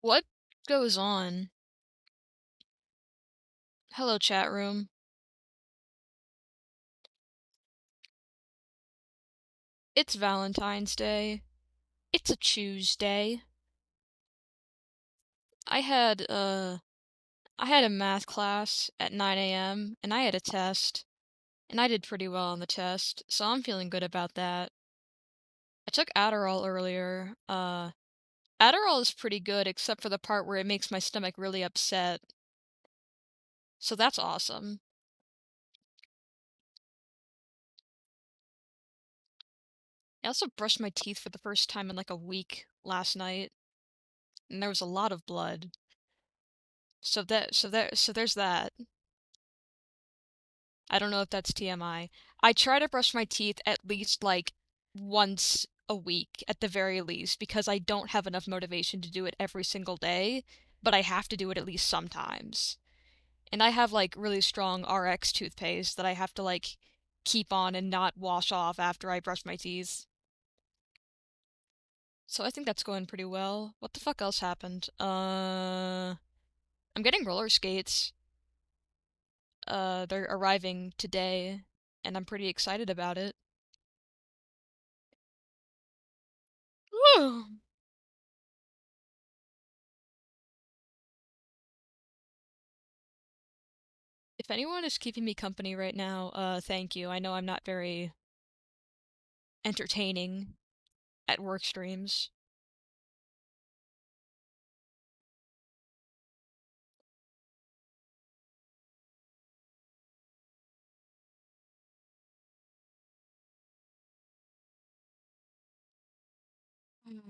What goes on? Hello, chat room. It's Valentine's Day. It's a Tuesday. I had, I had a math class at 9 a.m., and I had a test, and I did pretty well on the test, so I'm feeling good about that. I took Adderall earlier. Adderall is pretty good except for the part where it makes my stomach really upset, so that's awesome. I also brushed my teeth for the first time in, like, a week last night, and there was a lot of blood. So there's that. I don't know if that's TMI. I try to brush my teeth at least, like, once a week, at the very least, because I don't have enough motivation to do it every single day, but I have to do it at least sometimes. And I have, like, really strong RX toothpaste that I have to, like, keep on and not wash off after I brush my teeth. So I think that's going pretty well. What the fuck else happened? I'm getting roller skates. They're arriving today, and I'm pretty excited about it. Woo! If anyone is keeping me company right now, thank you. I know I'm not very entertaining at work streams.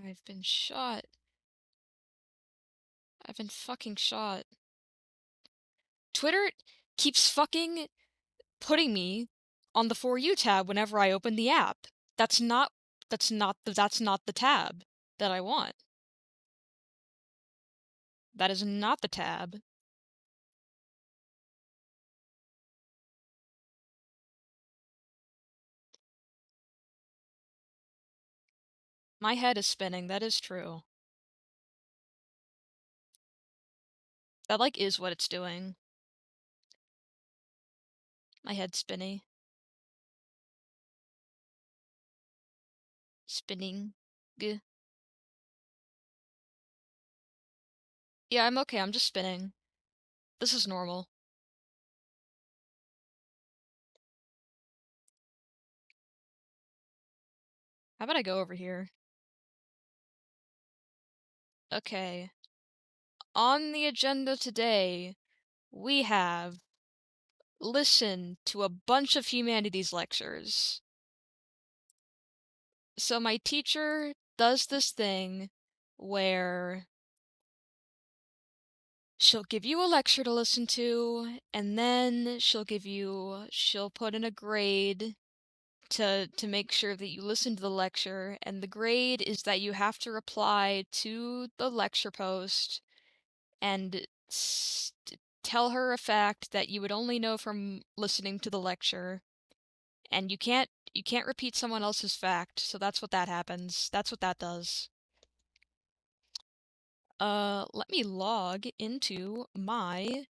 I've been shot. I've been fucking shot. Twitter keeps fucking putting me on the For You tab whenever I open the app. That's not that's not the tab that I want. That is not the tab. My head is spinning, that is true. That, like, is what it's doing. My head's spinny. Spinning. G. Yeah, I'm okay, I'm just spinning. This is normal. How about I go over here? Okay. On the agenda today, we have listen to a bunch of humanities lectures. So my teacher does this thing where she'll give you a lecture to listen to, and then she'll put in a grade to make sure that you listen to the lecture, and the grade is that you have to reply to the lecture post and tell her a fact that you would only know from listening to the lecture, and you can't repeat someone else's fact, so that's what that happens. That's what that does. Let me log into my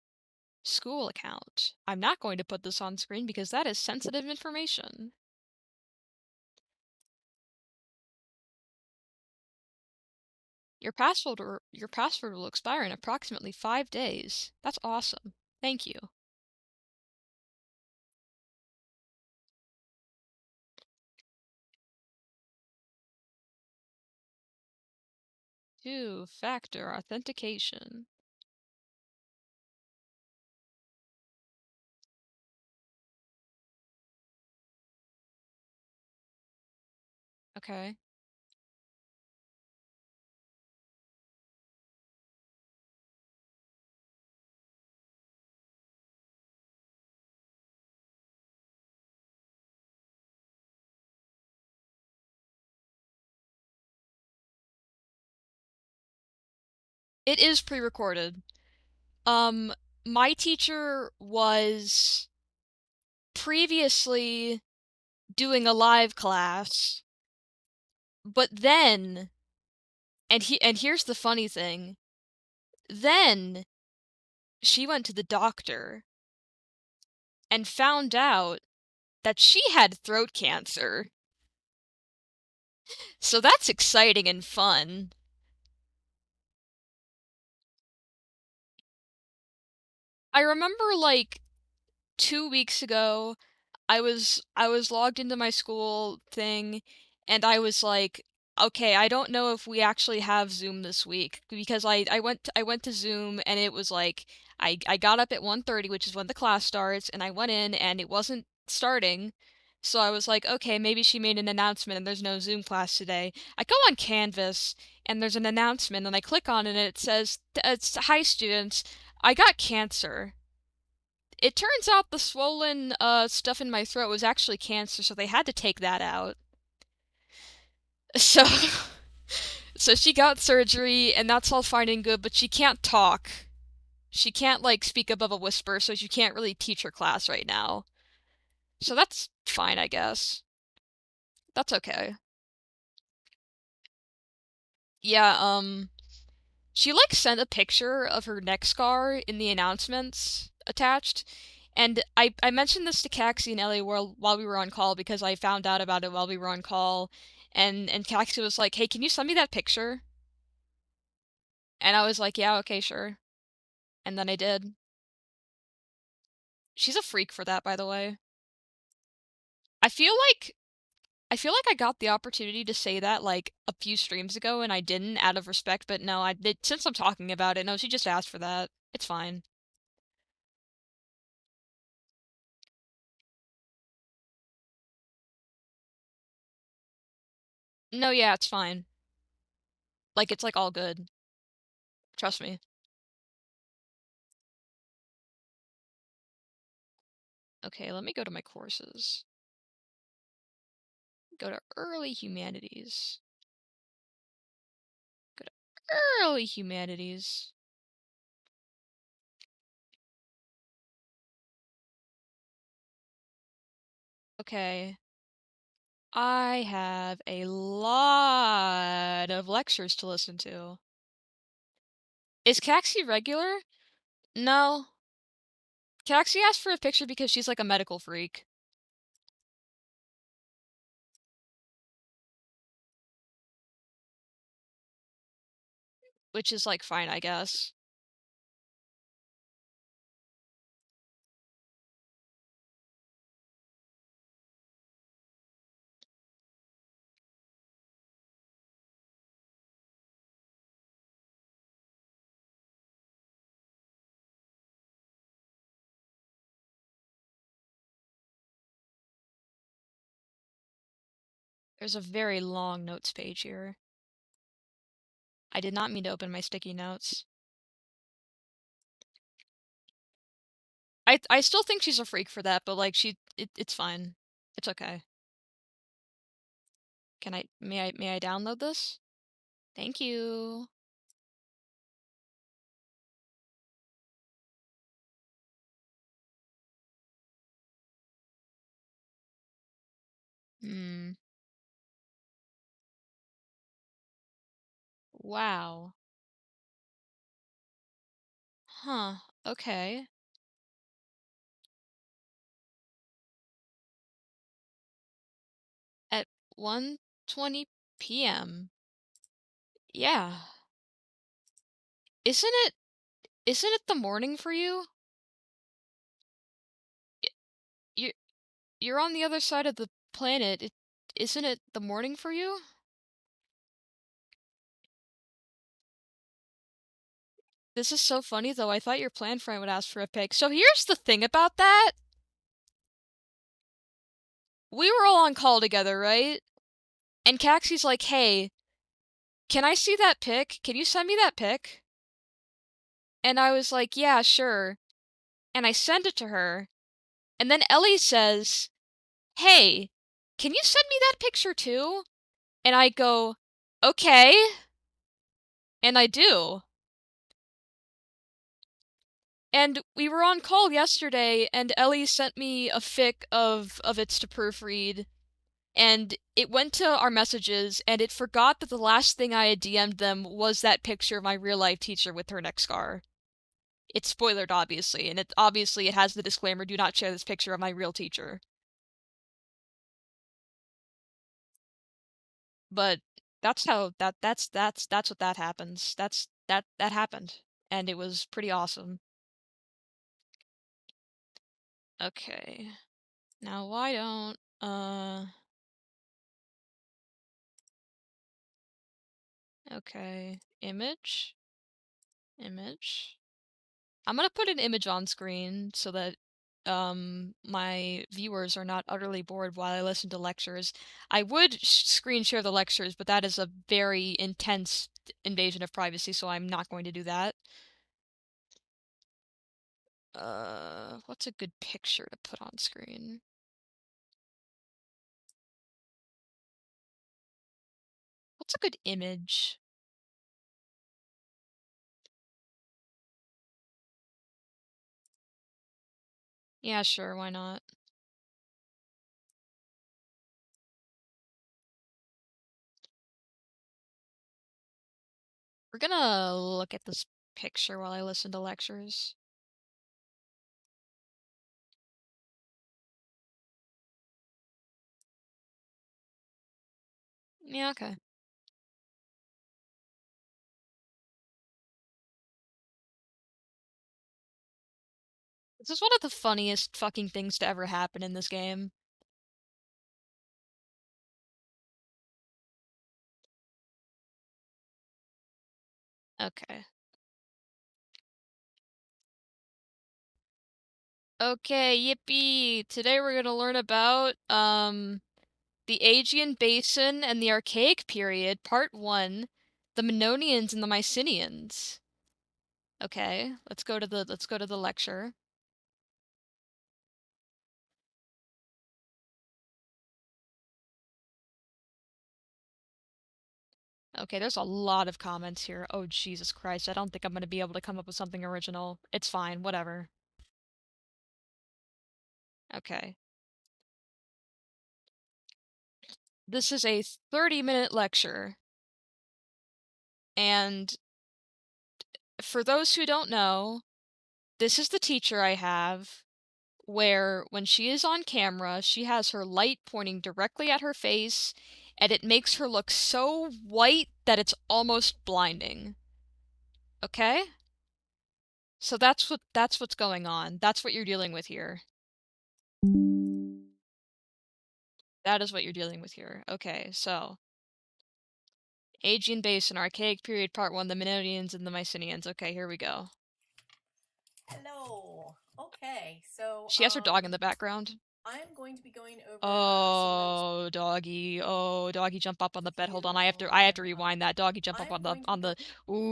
school account. I'm not going to put this on screen because that is sensitive information. Your password will expire in approximately 5 days. That's awesome. Thank you. Two-factor authentication. Okay. It is pre-recorded. Um, my teacher was previously doing a live class, but then, and here's the funny thing, then she went to the doctor and found out that she had throat cancer. So that's exciting and fun. I remember like 2 weeks ago, I was logged into my school thing, and I was like, "Okay, I don't know if we actually have Zoom this week," because I went to Zoom, and it was like I got up at 1:30, which is when the class starts, and I went in and it wasn't starting. So I was like, "Okay, maybe she made an announcement and there's no Zoom class today." I go on Canvas and there's an announcement and I click on it and it says, it's, "Hi students, I got cancer." It turns out the swollen, stuff in my throat was actually cancer, so they had to take that out. So, so she got surgery, and that's all fine and good, but she can't talk. She can't, like, speak above a whisper, so she can't really teach her class right now. So that's fine, I guess. That's okay. Yeah, she, like, sent a picture of her neck scar in the announcements attached, and I mentioned this to Caxie and Ellie while we were on call because I found out about it while we were on call, and Caxie was like, "Hey, can you send me that picture?" And I was like, "Yeah, okay, sure." And then I did. She's a freak for that, by the way. I feel like I feel like I got the opportunity to say that like a few streams ago and I didn't out of respect, but no, I did since I'm talking about it. No, she just asked for that. It's fine. No, yeah, it's fine. Like it's like all good. Trust me. Okay, let me go to my courses. Go to early humanities. Go to early humanities. Okay. I have a lot of lectures to listen to. Is Caxie regular? No. Caxie asked for a picture because she's like a medical freak, which is like fine, I guess. There's a very long notes page here. I did not mean to open my sticky notes. I still think she's a freak for that, but like it's fine. It's okay. May I download this? Thank you. Hmm. Wow. Huh. Okay. At 1:20 p.m. Yeah. Isn't it isn't it the morning for you? Y- You you're on the other side of the planet. Isn't it the morning for you? This is so funny though. I thought your plan friend would ask for a pic. So here's the thing about that. We were all on call together, right? And Caxie's like, hey, can I see that pic? Can you send me that pic? And I was like, yeah, sure. And I send it to her. And then Ellie says, hey, can you send me that picture too? And I go, okay. And I do. And we were on call yesterday, and Ellie sent me a fic of it's to proofread, and it went to our messages, and it forgot that the last thing I had DM'd them was that picture of my real life teacher with her neck scar. It's spoilered, obviously, and it has the disclaimer, do not share this picture of my real teacher. But that's how that's what that happens. That happened. And it was pretty awesome. Okay. Now why don't okay, image. I'm gonna put an image on screen so that my viewers are not utterly bored while I listen to lectures. I would screen share the lectures, but that is a very intense invasion of privacy, so I'm not going to do that. What's a good picture to put on screen? What's a good image? Yeah, sure, why not? We're gonna look at this picture while I listen to lectures. Yeah, okay. This is one of the funniest fucking things to ever happen in this game. Okay. Okay, yippee! Today we're gonna learn about, the Aegean Basin and the Archaic Period, Part 1, the Mannonians and the Mycenaeans. Okay, let's go to the lecture. Okay, there's a lot of comments here. Oh, Jesus Christ, I don't think I'm gonna be able to come up with something original. It's fine, whatever. Okay. This is a 30-minute lecture, and for those who don't know, this is the teacher I have, where when she is on camera, she has her light pointing directly at her face, and it makes her look so white that it's almost blinding. Okay? So that's what's going on. That's what you're dealing with here. That is what you're dealing with here. Okay, so Aegean Basin, Archaic Period, Part 1, the Mannonians and the Mycenaeans. Okay, here we go. Hello. Okay, so She has her dog in the background. I'm going to be going over some notes Oh, doggy. Oh, doggy jump up on the with bed. Hold you on. I have to on. rewind that. Doggy jump up I'm going to be on the going over.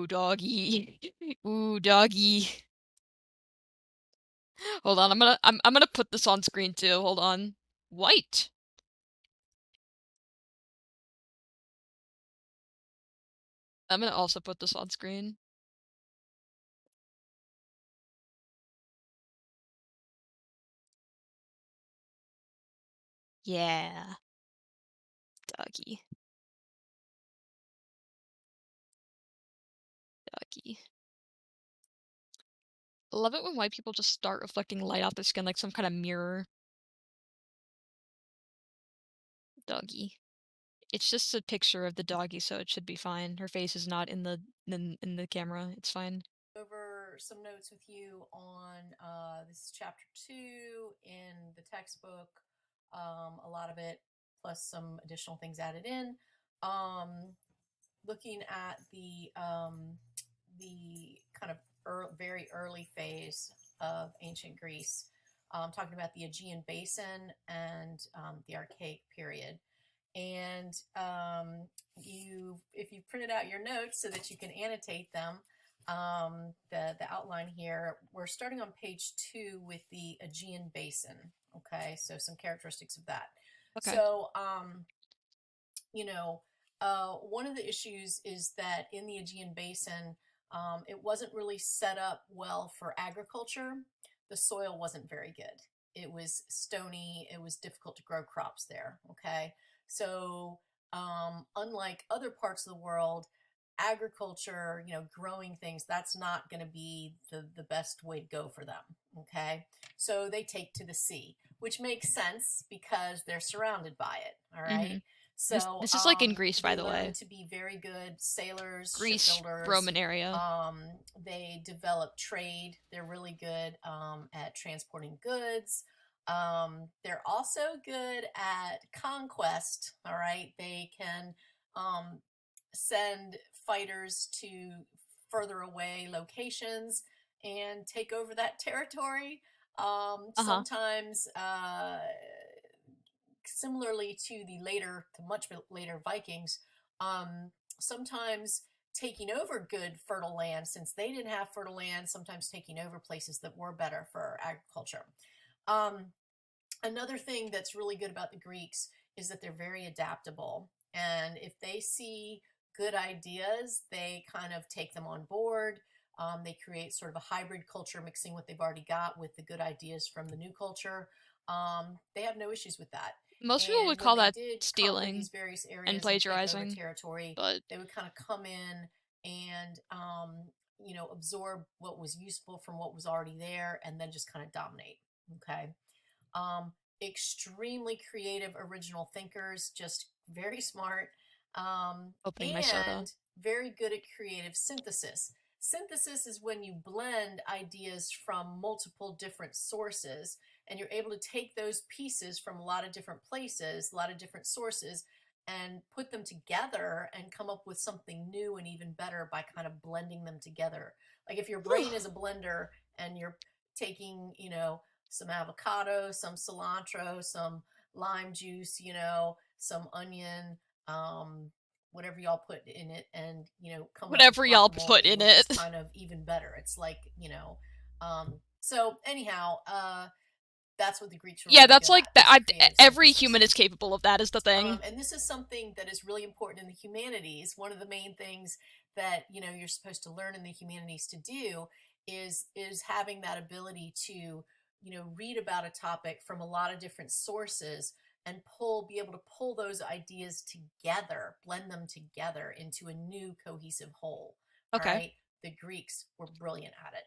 Ooh, doggy. Ooh, doggy. Hold on. I'm gonna put this on screen too. Hold on. White. I'm gonna also put this on screen. Yeah. Doggy. Doggy. I love it when white people just start reflecting light off their skin like some kind of mirror. Doggy. It's just a picture of the doggy, so it should be fine. Her face is not in in the camera. It's fine. Over some notes with you on this is chapter 2 in the textbook. A lot of it, plus some additional things added in. Um, Looking at the kind of very early phase of ancient Greece, talking about the Aegean Basin and the Archaic period. And if you've printed out your notes so that you can annotate them, the outline here, we're starting on page 2 with the Aegean Basin. Okay, so some characteristics of that. Okay. So, you know, one of the issues is that in the Aegean Basin, it wasn't really set up well for agriculture. The soil wasn't very good. It was stony. It was difficult to grow crops there. Okay. So, unlike other parts of the world, agriculture, growing things, that's not going to be the best way to go for them. Okay. So they take to the sea, which makes sense because they're surrounded by it. All right. Mm-hmm. This So this is like in Greece, by they the learn way. to be very good sailors, Greece, shipbuilders. Roman area. They develop trade. They're really good at transporting goods. They're also good at conquest. All right. They can um, send fighters to further away locations and take over that territory. Uh-huh. Sometimes similarly to the much later Vikings, sometimes taking over good fertile land since they didn't have fertile land, sometimes taking over places that were better for agriculture. Um, Another thing that's really good about the Greeks is that they're very adaptable. And if they see good ideas, they kind of take them on board. They create sort of a hybrid culture, mixing what they've already got with the good ideas from the new culture. They have no issues with that. Most people would And when call they that did conquer these stealing various and areas and take over plagiarizing, territory, but they would kind of come in and absorb what was useful from what was already there, and then just kind of dominate. Okay. um, Extremely creative, original thinkers, just very smart, opening my soda. and very good at creative synthesis. Synthesis is when you blend ideas from multiple different sources and you're able to take those pieces from a lot of different places, a lot of different sources, and put them together and come up with something new and even better by kind of blending them together. Like if your Whew. brain is a blender and you're taking, some avocado, some cilantro, some lime juice, some onion, um, whatever y'all put in it, and come up with Whatever y'all put guacamole, in which is it. kind of even better. It's like so anyhow, that's what the Greeks were Yeah, really that's good like at, that. was creative Every synthesis. human is capable of that. Is the thing. And this is something that is really important in the humanities. One of the main things that you're supposed to learn in the humanities to do is having that ability to read about a topic from a lot of different sources and be able to pull those ideas together, blend them together into a new cohesive whole. All Okay. right, the Greeks were brilliant at it.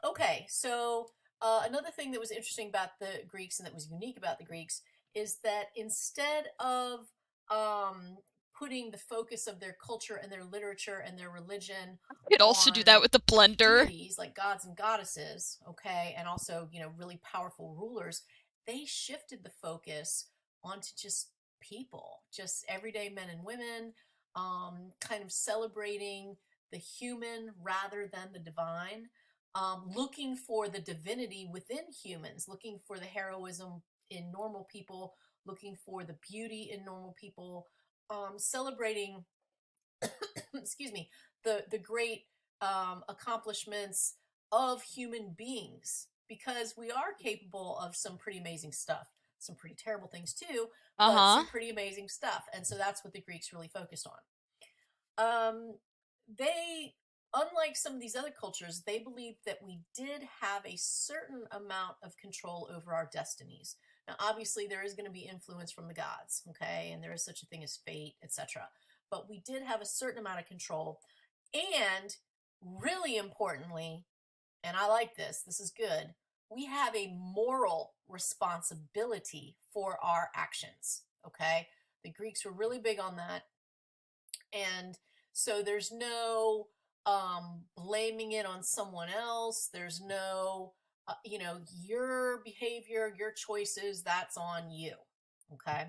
Okay, so another thing that was interesting about the Greeks and that was unique about the Greeks is that instead of um, putting the focus of their culture and their literature and their religion You could also do that on with the blender. deities like gods and goddesses, okay, and also, really powerful rulers, they shifted the focus onto just people, just everyday men and women, kind of celebrating the human rather than the divine, looking for the divinity within humans, looking for the heroism in normal people, looking for the beauty in normal people, celebrating excuse me, the great accomplishments of human beings, because we are capable of some pretty amazing stuff, some pretty terrible things too, Uh but huh. some pretty amazing stuff. And so that's what the Greeks really focused on. um, they, unlike some of these other cultures, they believed that we did have a certain amount of control over our destinies. Now, obviously, there is going to be influence from the gods, okay, and there is such a thing as fate, etc. But we did have a certain amount of control, and really importantly, and I like this is good, we have a moral responsibility for our actions, okay? The Greeks were really big on that. And so there's no blaming it on someone else. There's no, your behavior, your choices, that's on you. Okay.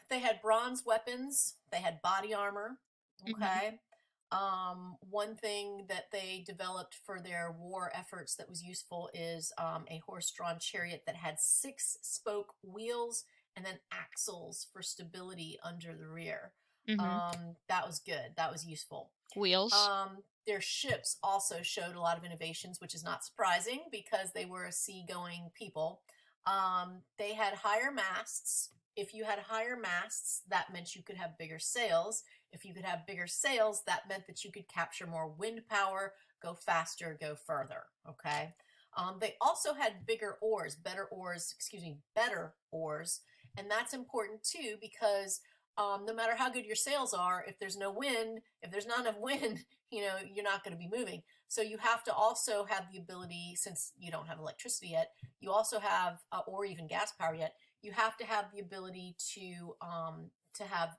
They had bronze weapons, they had body armor. Mm-hmm. Okay. One thing that they developed for their war efforts that was useful is a horse drawn chariot that had six spoke wheels and then axles for stability under the rear. Mm-hmm. That was good. That was useful. Wheels. Their ships also showed a lot of innovations, which is not surprising because they were a seagoing people. They had higher masts. If you had higher masts, that meant you could have bigger sails. If you could have bigger sails, that meant that you could capture more wind power, go faster, go further. Okay. They also had bigger oars, better oars, excuse me, better oars. And that's important too because no matter how good your sails are, if there's no wind, if there's not enough wind, you're not going to be moving. So you have to also have the ability, since you don't have electricity yet, you also have, or even gas power yet, you have to have the ability to have,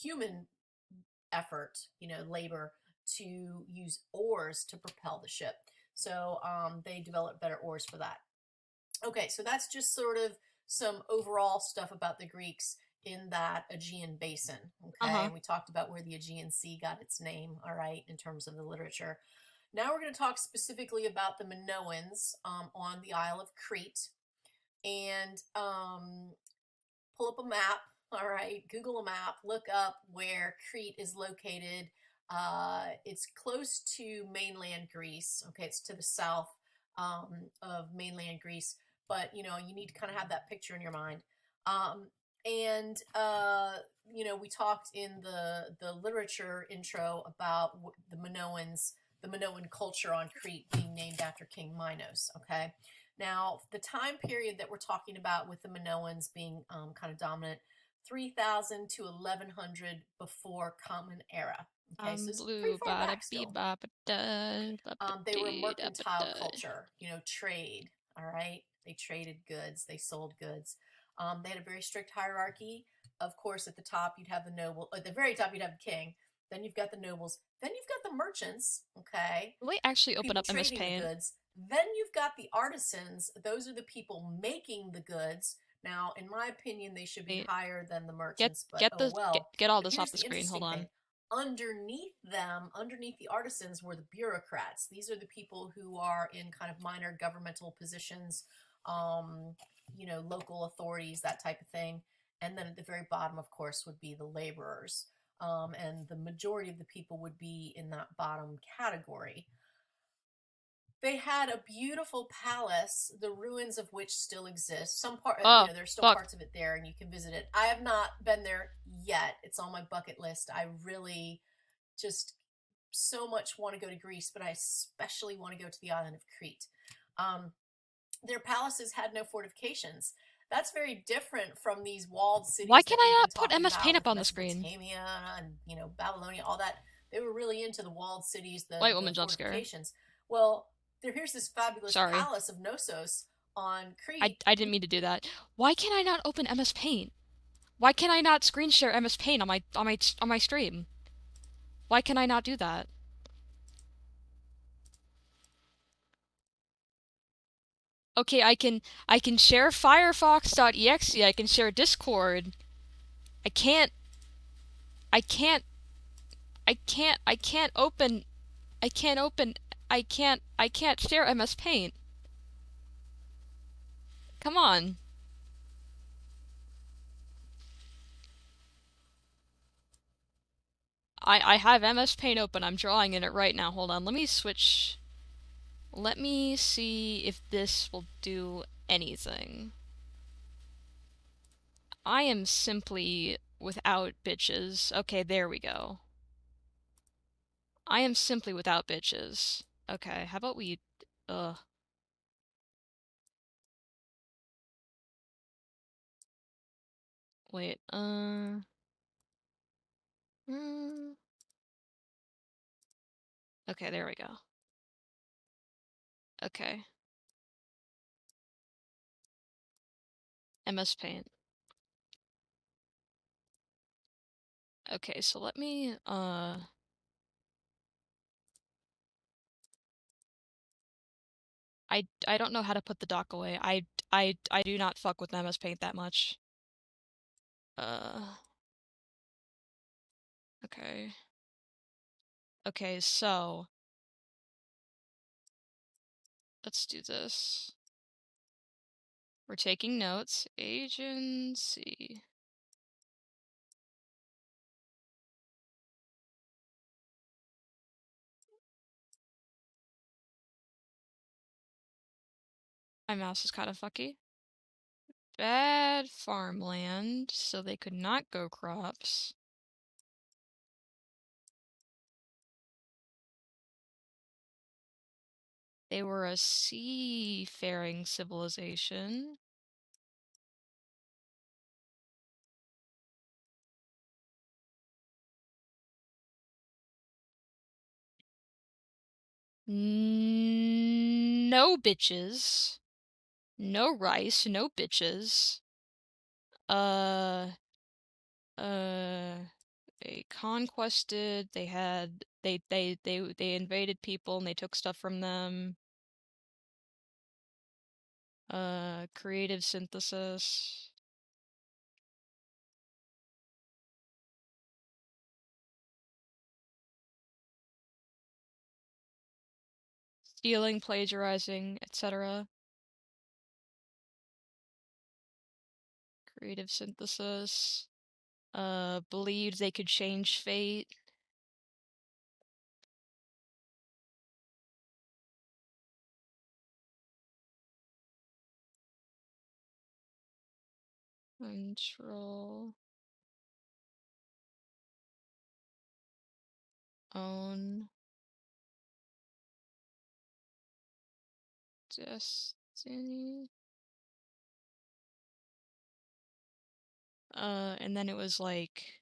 human effort, labor to use oars to propel the ship. So they developed better oars for that. Okay, so that's just sort of some overall stuff about the Greeks in that Aegean basin. Okay, Uh-huh. and we talked about where the Aegean Sea got its name, all right, in terms of the literature. Now we're going to talk specifically about the Minoans on the Isle of Crete. And pull up a map, all right, Google a map, look up where Crete is located. It's close to mainland Greece. Okay, it's to the south of mainland Greece, but you need to kind of have that picture in your mind. Um, and we talked in the literature intro about the Minoans, the Minoan culture on Crete being named after King Minos. Okay, now, the time period that we're talking about with the Minoans being kind of dominant, 3000 to 1100 before Common Era. Okay, so it's pretty Blue far bada back bee still. ba ba da ba ba They were a dee da ba mercantile da. culture, trade. All right, they traded goods, they sold goods. They had a very strict hierarchy. Of course, at the top you'd have the noble. At the very top you'd have the king. Then you've got the nobles. Then you've got the merchants. Okay, Will we actually the open people up MS trading the Paint? goods. Then you've got the artisans. Those are the people making the goods. Now, in my opinion, they should be Wait, higher than the get merchants, but get oh the get well. get all But this off here's the the screen. Hold interesting thing: on. underneath them, underneath the artisans, were the bureaucrats. These are the people who are in kind of minor governmental positions, um, local authorities, that type of thing. And then at the very bottom, of course, would be the laborers. And the majority of the people would be in that bottom category. They had a beautiful palace, the ruins of which still exist. Some part, Oh, there's still fuck. parts of it there, and you can visit it. I have not been there yet. It's on my bucket list. I really just so much want to go to Greece, but I especially want to go to the island of Crete. Um, their palaces had no fortifications. That's very different from these walled Why cities can that we've I been not put talking MS about Paint up with on the screen? Mesopotamia and Babylonia, all that. They were really into the walled cities, White the woman jump scare. fortifications. Well, here's this fabulous Sorry. palace of Knossos on I Crete. I didn't mean to do that. Why can I not open MS Paint? Why can I not screen share MS Paint on my stream? Why can I not do that? Okay, I can share Firefox.exe, I can share Discord. I can't I can't I can't open I can't open I can't share MS Paint. Come on. I have MS Paint open. I'm drawing in it right now. Hold on. Let me switch. Let me see if this will do anything. I am simply without bitches. Okay, there we go. I am simply without bitches. Okay, how about we wait, mm, okay, there we go. Okay. MS Paint. Okay, so let me I don't know how to put the dock away. I do not fuck with MS Paint that much. Uh okay. Okay, so let's do this. We're taking notes. Agency. My mouse is kind of fucky. Bad farmland, so they could not grow crops. They were a seafaring civilization. No bitches. No rice, no bitches. Uh, uh, they conquested, they had, they invaded people and they took stuff from them. Creative synthesis. Stealing, plagiarizing, etc. Creative synthesis. Believed they could change fate. Control. Own. Destiny. And then it was like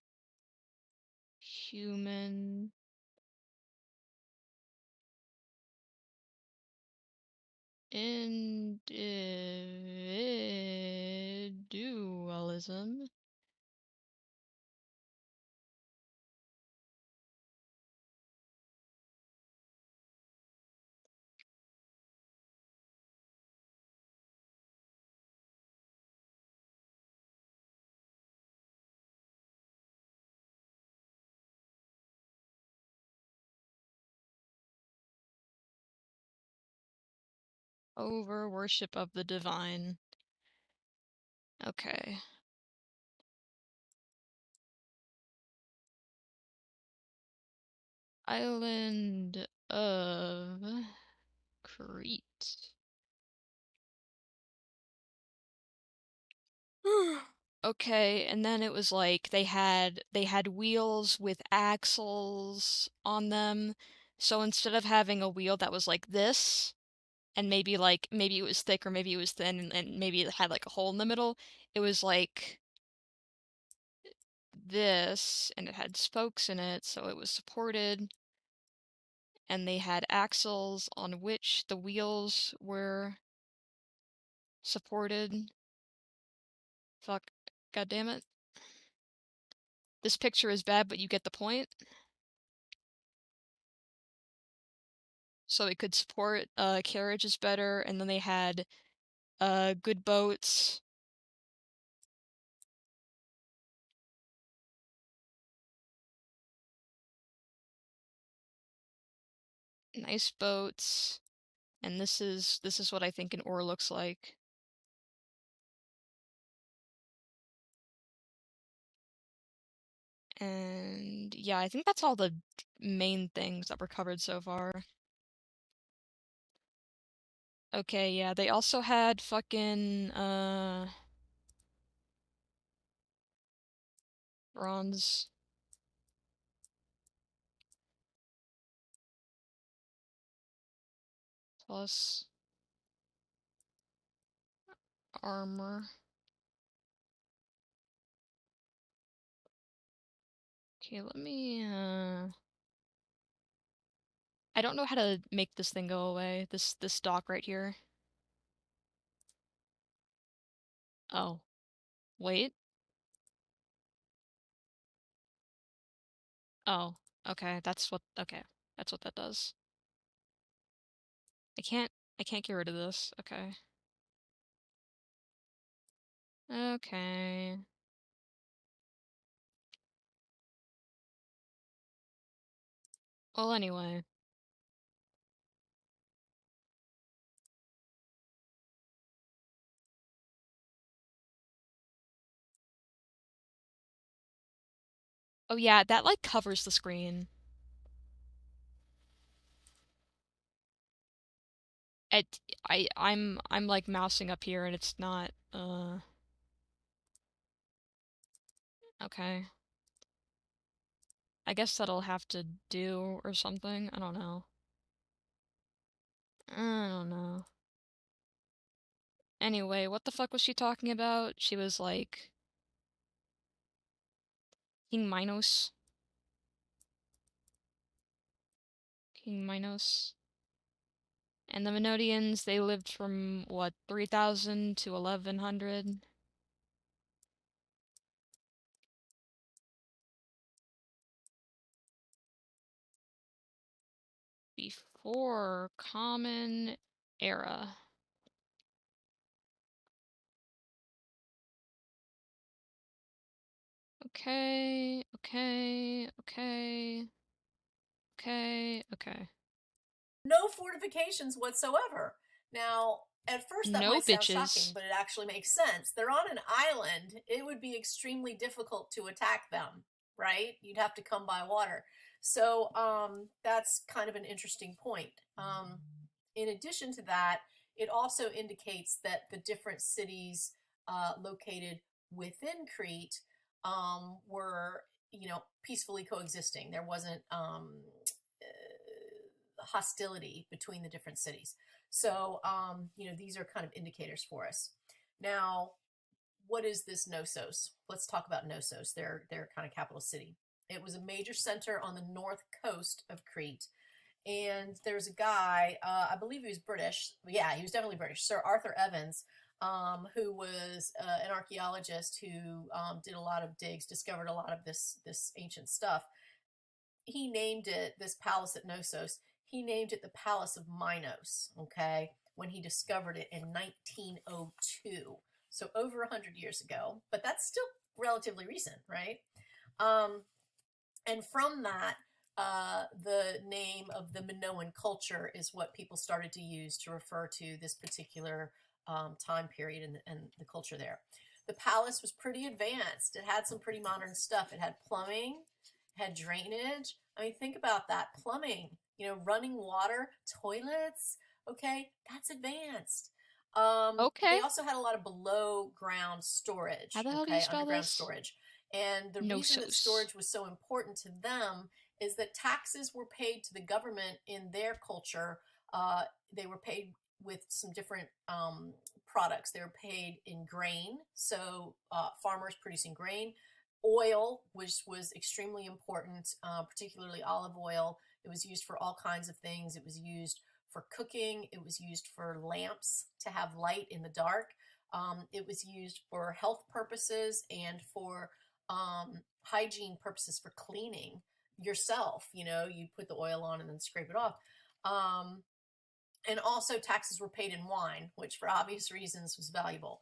human individualism. Over worship of the divine. Okay. Island of Crete. Okay, and then it was like they had wheels with axles on them. So instead of having a wheel that was like this, and maybe it was thick or maybe it was thin and maybe it had like a hole in the middle, it was like this and it had spokes in it, so it was supported, and they had axles on which the wheels were supported. Fuck. God damn it. This picture is bad, but you get the point. So it could support carriages better, and then they had good boats, nice boats, and this is what I think an oar looks like. And yeah, I think that's all the main things that were covered so far. Okay, yeah, they also had fucking bronze plus armor. Okay, let me I don't know how to make this thing go away. This dock right here. Oh, wait. Oh, okay, okay. That's what that does. I can't I can't get rid of this. Okay. Okay. Well, anyway. Oh yeah, that like covers the screen. I'm like mousing up here and it's not okay. I guess that'll have to do or something. I don't know. I don't know. Anyway, what the fuck was she talking about? She was like King Minos. King Minos. And the Minodians, they lived from what, 3000 to 1100 before Common Era. Okay, okay, okay, okay. No fortifications whatsoever. Now, at first that No might sound shocking, bitches. but it actually makes sense. They're on an island. It would be extremely difficult to attack them, right? You'd have to come by water. So that's kind of an interesting point. In addition to that, it also indicates that the different cities located within Crete were, peacefully coexisting. There wasn't hostility between the different cities. So, these are kind of indicators for us. Now, what is this Knossos? Let's talk about Knossos, their kind of capital city. It was a major center on the north coast of Crete. And there's a guy, I believe he was British. Yeah, he was definitely British. Sir Arthur Evans, who was an archaeologist who did a lot of digs, discovered a lot of this ancient stuff. He named it, this palace at Knossos, he named it the Palace of Minos, okay, when he discovered it in 1902. So over 100 years ago, but that's still relatively recent, right? Um, and from that, the name of the Minoan culture is what people started to use to refer to this particular time period and the culture there. The palace was pretty advanced. It had some pretty modern stuff. It had plumbing, had drainage. I mean, think about that plumbing, running water, toilets. Okay, that's advanced. They Okay. also had a lot of below ground How storage, the hell do you okay, spell underground this? storage. And the reason that Knossos. storage was so important to them is that taxes were paid to the government in their culture. Uh, they were paid with some different products. They were paid in grain, so farmers producing grain, oil, which was extremely important, particularly olive oil. It was used for all kinds of things. It was used for cooking. It was used for lamps to have light in the dark. It was used for health purposes and for hygiene purposes, for cleaning yourself. You put the oil on and then scrape it off. Um, and also taxes were paid in wine, which for obvious reasons was valuable.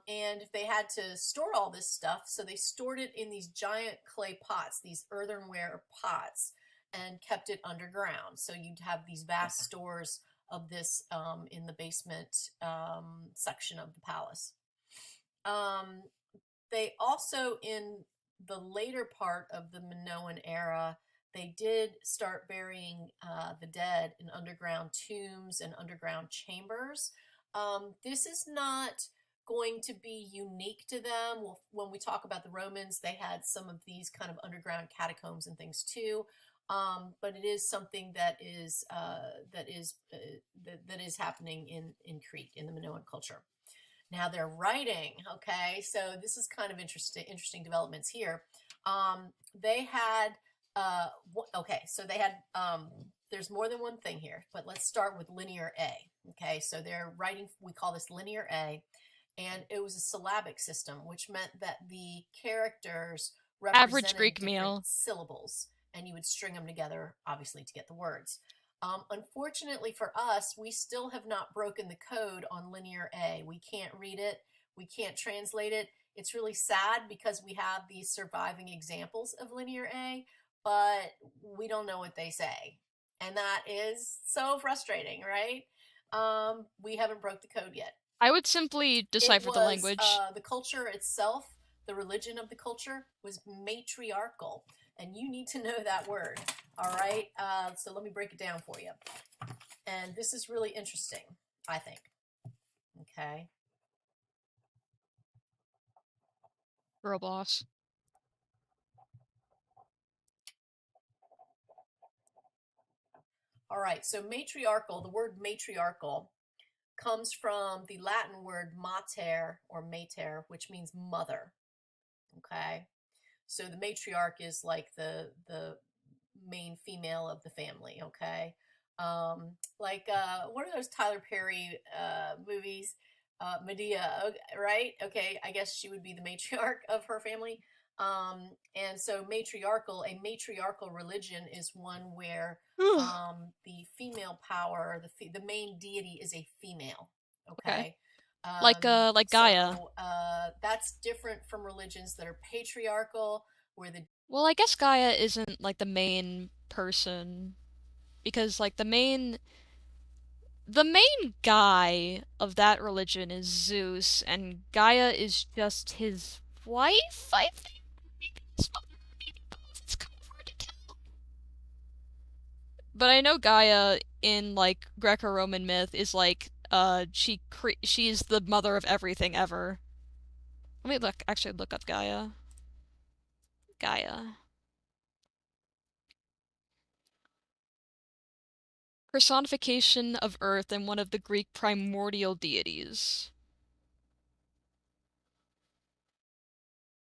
And they had to store all this stuff, so they stored it in these giant clay pots, these earthenware pots, and kept it underground. So you'd have these vast stores of this in the basement section of the palace. Um, they also, in the later part of the Minoan era, they did start burying the dead in underground tombs and underground chambers. This is not going to be unique to them. Well, when we talk about the Romans, they had some of these kind of underground catacombs and things too. But it is something that is happening in Crete, in the Minoan culture. Now they're writing. Okay, so this is kind of interesting developments here. They had okay, so they had there's more than one thing here, but let's start with linear A. Okay, so they're writing, we call this linear A, and it was a syllabic system, which meant that the characters Average represented Greek different meal. syllables, and you would string them together, obviously, to get the words. Unfortunately for us, we still have not broken the code on linear A. We can't read it, we can't translate it. It's really sad because we have these surviving examples of linear A, but we don't know what they say. And that is so frustrating, right? We haven't broke the code yet. I would simply It decipher the was language. the culture itself, the religion of the culture was matriarchal. And you need to know that word. All right. So let me break it down for you. And this is really interesting, I think. Okay. Girl boss. All right. So matriarchal, the word matriarchal comes from the Latin word mater or mater, which means mother. Okay. So the matriarch is like the main female of the family. Okay. Like what are those Tyler Perry movies? Medea, right? Okay, I guess she would be the matriarch of her family. And so a matriarchal religion is one where the female power, the main deity is a female. Okay. Okay. Like Gaia. So that's different from religions that are patriarchal, where the Well, I guess Gaia isn't like the main person because like the main guy of that religion is Zeus and Gaia is just his wife, I think. Maybe his mother, maybe both. It's kind of hard to tell. But I know Gaia in like Greco-Roman myth is like she's the mother of everything ever. Let me look up Gaia. Gaia. Personification of Earth and one of the Greek primordial deities.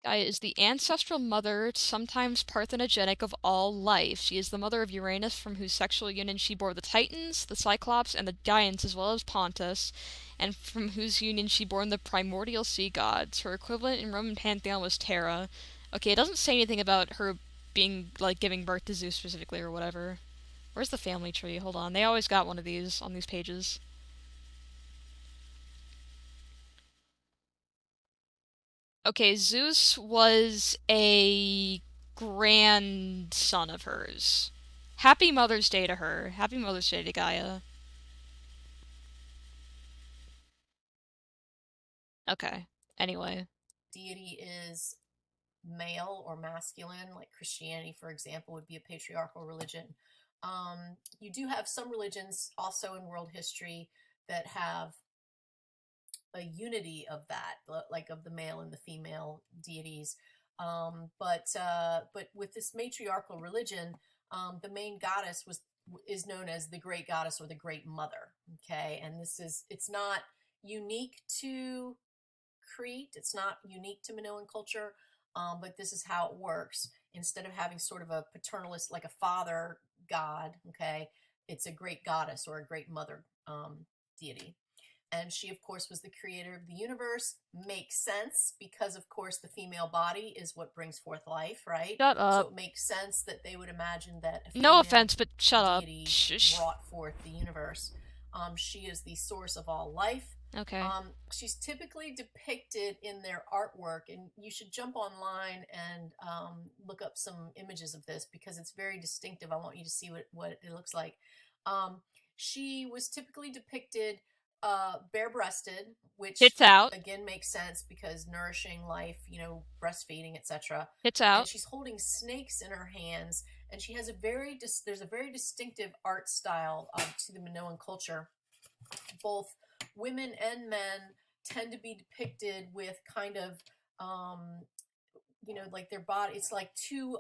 Gaia is the ancestral mother, sometimes parthenogenic, of all life. She is the mother of Uranus, from whose sexual union she bore the Titans, the Cyclops, and the Giants, as well as Pontus, and from whose union she bore the primordial sea gods. Her equivalent in Roman pantheon was Terra. Okay, it doesn't say anything about her being, like, giving birth to Zeus specifically or whatever. Where's the family tree? Hold on. They always got one of these on these pages. Okay, Zeus was a grandson of hers. Happy Mother's Day to her. Happy Mother's Day to Gaia. Okay. Anyway. deity is male or masculine, like Christianity, for example, would be a patriarchal religion. You do have some religions also in world history that have a unity of that, like of the male and the female deities. But with this matriarchal religion, the main goddess is known as the great goddess or the great mother. Okay, and it's not unique to Crete. It's not unique to Minoan culture, but this is how it works. Instead of having sort of a paternalist, like a father god, okay, it's a great goddess or a great mother deity. And she, of course, was the creator of the universe. Makes sense because, of course, the female body is what brings forth life, right? Shut So up. it makes sense that they would imagine that a No female offense, but shut up. deity Shh. brought forth the universe. She is the source of all life. Okay. She's typically depicted in their artwork, and you should jump online and look up some images of this because it's very distinctive. I want you to see what it looks like. She was typically depicted bare breasted, which Hits out. again makes sense because nourishing life, breastfeeding, etc. Hits And out. she's holding snakes in her hands, and she has there's a very distinctive art style to the Minoan culture. Both women and men tend to be depicted with kind of like their body, it's like two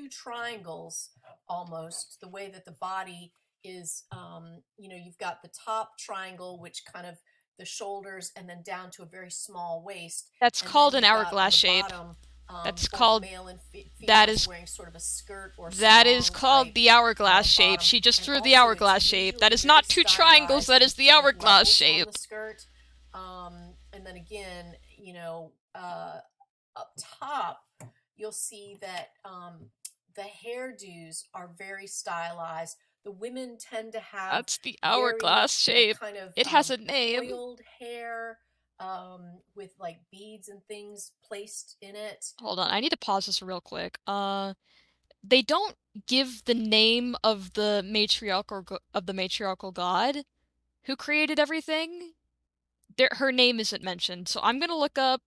triangles almost, the way that the body is. You've got the top triangle, which kind of the shoulders, and then down to a very small waist, That's and then called an you've got on hourglass the shape. bottom That's both called male and that females is wearing sort of a skirt or that is sarong called type the hourglass shape. bottom. She just And threw the also, it's hourglass shape. That usually is very not two triangles, stylized that is with the different hourglass levels on the shape. skirt. And then again, up top, you'll see that the hairdos are very stylized. The women tend to have That's the very hourglass shape. kind of It has a name. coiled hair with like beads and things placed in it. Hold on, I need to pause this real quick. they don't give the name of the matriarchal god who created everything. Her name isn't mentioned. So I'm gonna look up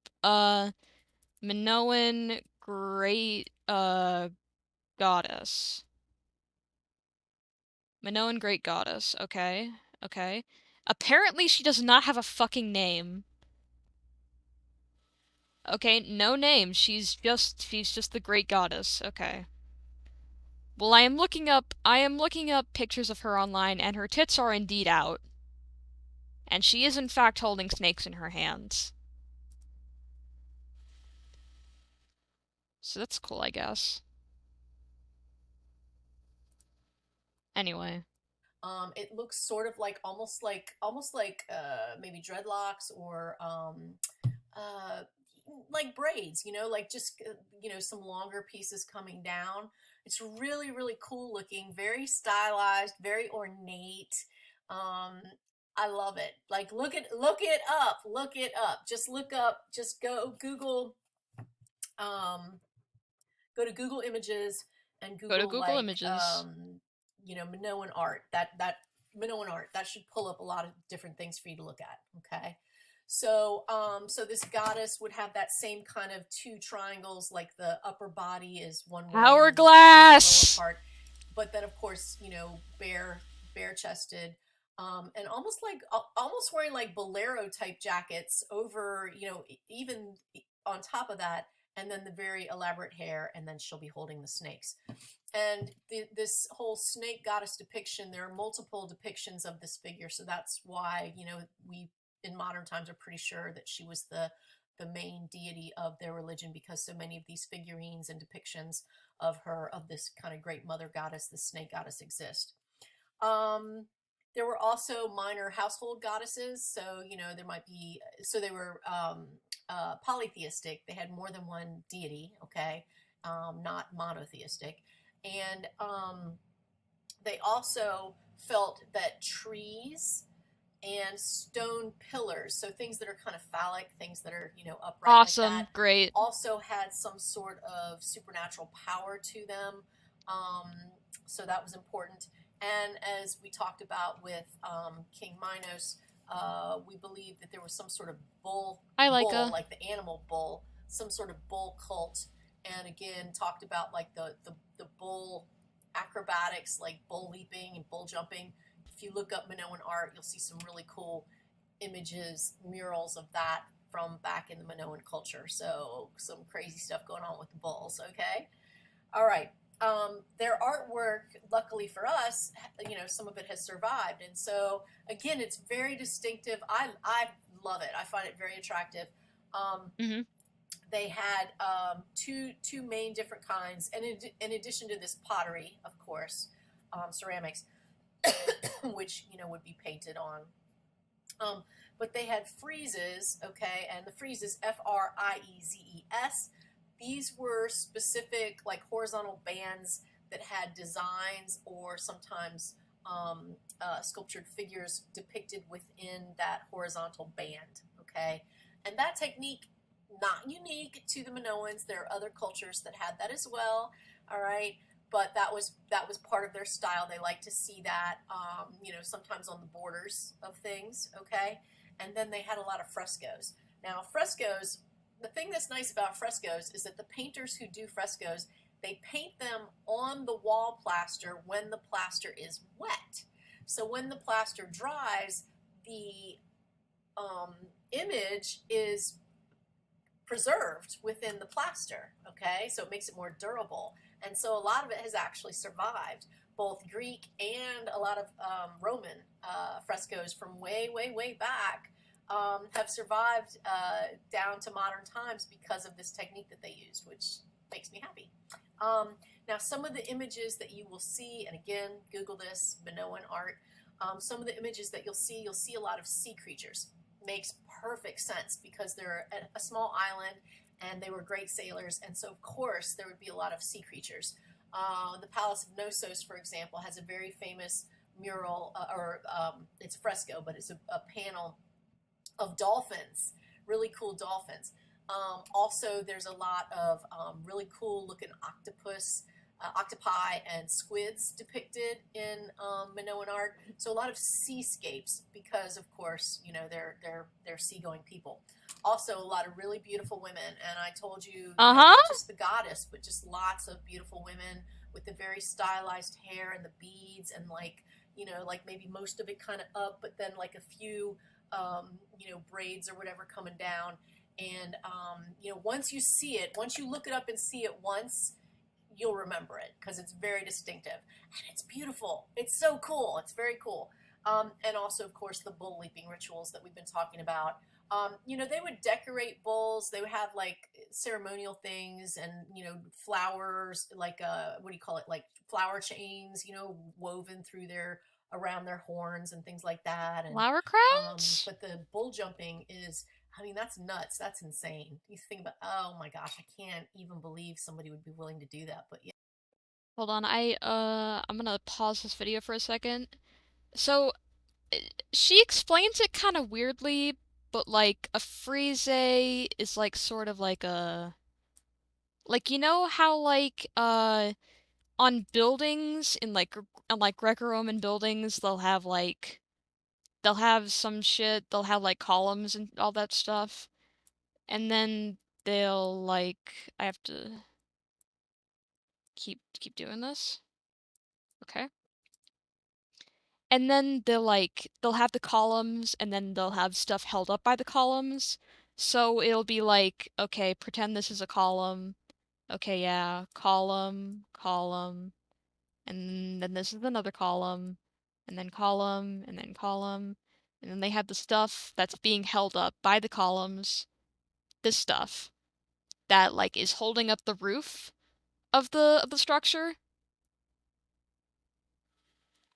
Minoan great goddess. Minoan great goddess. Okay. Okay. Apparently she does not have a fucking name. Okay, no name. She's just the great goddess. Okay. Well, I am looking up pictures of her online and her tits are indeed out. And she is in fact holding snakes in her hands. So that's cool, I guess. Anyway. It looks sort of like almost like maybe dreadlocks or uh, like braids, you know, like just you know, some longer pieces coming down. It's really really cool looking, very stylized, very ornate. Um, I love it. Like look it up, look it up. Just look up, just um go to Google Images and Go to Google Google like Images. you know, Minoan art. That Minoan art that should pull up a lot of different things for you to look at. Okay, so so this goddess would have that same kind of two triangles, like the upper body is one way and then the lower Hourglass! part, but then of course you know bare chested. And almost wearing like bolero type jackets over, you know, even on top of that, and then the very elaborate hair, and then she'll be holding the snakes. And this whole snake goddess depiction, there are multiple depictions of this figure, so that's why, you know, we in modern times are pretty sure that she was the main deity of their religion, because so many of these figurines and depictions of her, of this kind of great mother goddess, the snake goddess, exist. um, there were also minor household goddesses. So, you know, there might be, so they were polytheistic. They had more than one deity, okay, not monotheistic. And they also felt that trees and stone pillars, so things that are kind of phallic, things that are, you know, upright like that, Awesome. Great. also had some sort of supernatural power to them. Um, so that was important. And as we talked about with King Minos, we believe that there was some sort of Hi, bull, Leica. like the animal bull, some sort of bull cult. And again, talked about like the bull acrobatics, like bull leaping and bull jumping. If you look up Minoan art, you'll see some really cool images, murals of that from back in the Minoan culture. So some crazy stuff going on with the bulls. Okay, all right. Their artwork, luckily for us, you know, some of it has survived, and so again, it's very distinctive. I love it. I find it very attractive. Um, Hmm. they had two main different kinds, and in addition to this pottery, of course, ceramics, which you know would be painted on. Um, but they had friezes, okay, and the friezes, Friezes. These were specific, like horizontal bands that had designs or sometimes sculptured figures depicted within that horizontal band, okay. And that technique, not unique to the Minoans. There are other cultures that had that as well. All right, but that was part of their style. They like to see that, you know, sometimes on the borders of things. Okay, and then they had a lot of frescoes. Now, frescoes. The thing that's nice about frescoes is that the painters who do frescoes, they paint them on the wall plaster when the plaster is wet. So when the plaster dries, the image is preserved within the plaster. Okay, so it makes it more durable, and so a lot of it has actually survived. Both Greek and a lot of Roman frescoes from way back have survived down to modern times because of this technique that they used, which makes me happy. Um, Now, some of the images that you will see, and again, Google this, Minoan art. Some of the images that you'll see a lot of sea creatures. Makes perfect sense because they're a small island and they were great sailors, and so of course there would be a lot of sea creatures. The Palace of Knossos, for example, has a very famous mural, or it's a fresco, but it's a panel of dolphins, really cool dolphins. Also, there's a lot of really cool looking octopus octopi and squids depicted in Minoan art. So a lot of seascapes because, of course, you know they're seagoing people. Also, a lot of really beautiful women, and I told you, you know, Uh-huh. not just the goddess, but just lots of beautiful women with the very stylized hair and the beads, and like you know, like maybe most of it kind of up, but then like a few, you know, braids or whatever coming down. And you know, once you see it, once you look it up and see it once, you'll remember it because it's very distinctive and it's beautiful. It's so cool. It's very cool. And also, of course, the bull leaping rituals that we've been talking about. You know, they would decorate bulls. They would have like ceremonial things and, you know, flowers, like, what do you call it? Like flower chains, you know, woven through their, around their horns and things like that. And, Flower crowns? but the bull jumping is, I mean, that's nuts. That's insane. You think about, oh my gosh, I can't even believe somebody would be willing to do that. But yeah. Hold on, I'm gonna pause this video for a second. So, uh, she explains it kind of weirdly, but like a frise is like sort of like a like you know how like on buildings in like on like Greco-Roman buildings they'll have some shit, they'll have like columns and all that stuff. And then they'll like I have to keep doing this. Okay. And then they'll have the columns and then they'll have stuff held up by the columns. So it'll be like, okay, pretend this is a column. Okay, yeah, column, column, and then this is another column, and then column, and then column. And then they have the stuff that's being held up by the columns, this stuff that like is holding up the roof of the structure.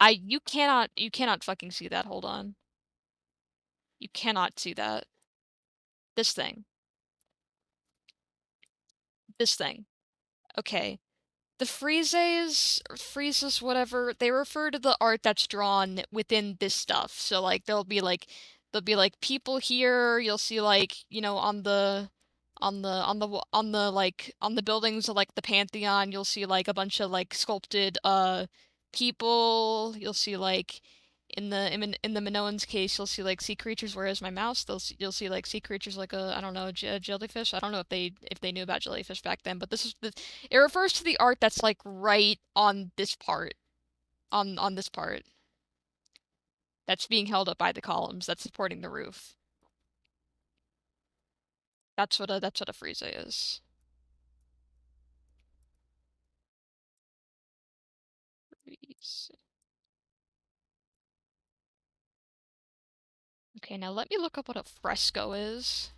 You cannot fucking see that. Hold on. You cannot see that. This thing. This thing. Okay. The friezes, whatever, they refer to the art that's drawn within this stuff. So like there'll be like people here, you'll see like, you know, on the like on the buildings of like the Pantheon, you'll see like a bunch of like sculpted people. You'll see like in the Minoan's case, you'll see like sea creatures. Where is my mouse? You'll see like sea creatures like a I don't know a jellyfish. I don't know if they knew about jellyfish back then, but it refers to the art that's like right on this part on this part that's being held up by the columns that's supporting the roof. That's what a frieze is. Frieze. Okay, now let me look up what a fresco is.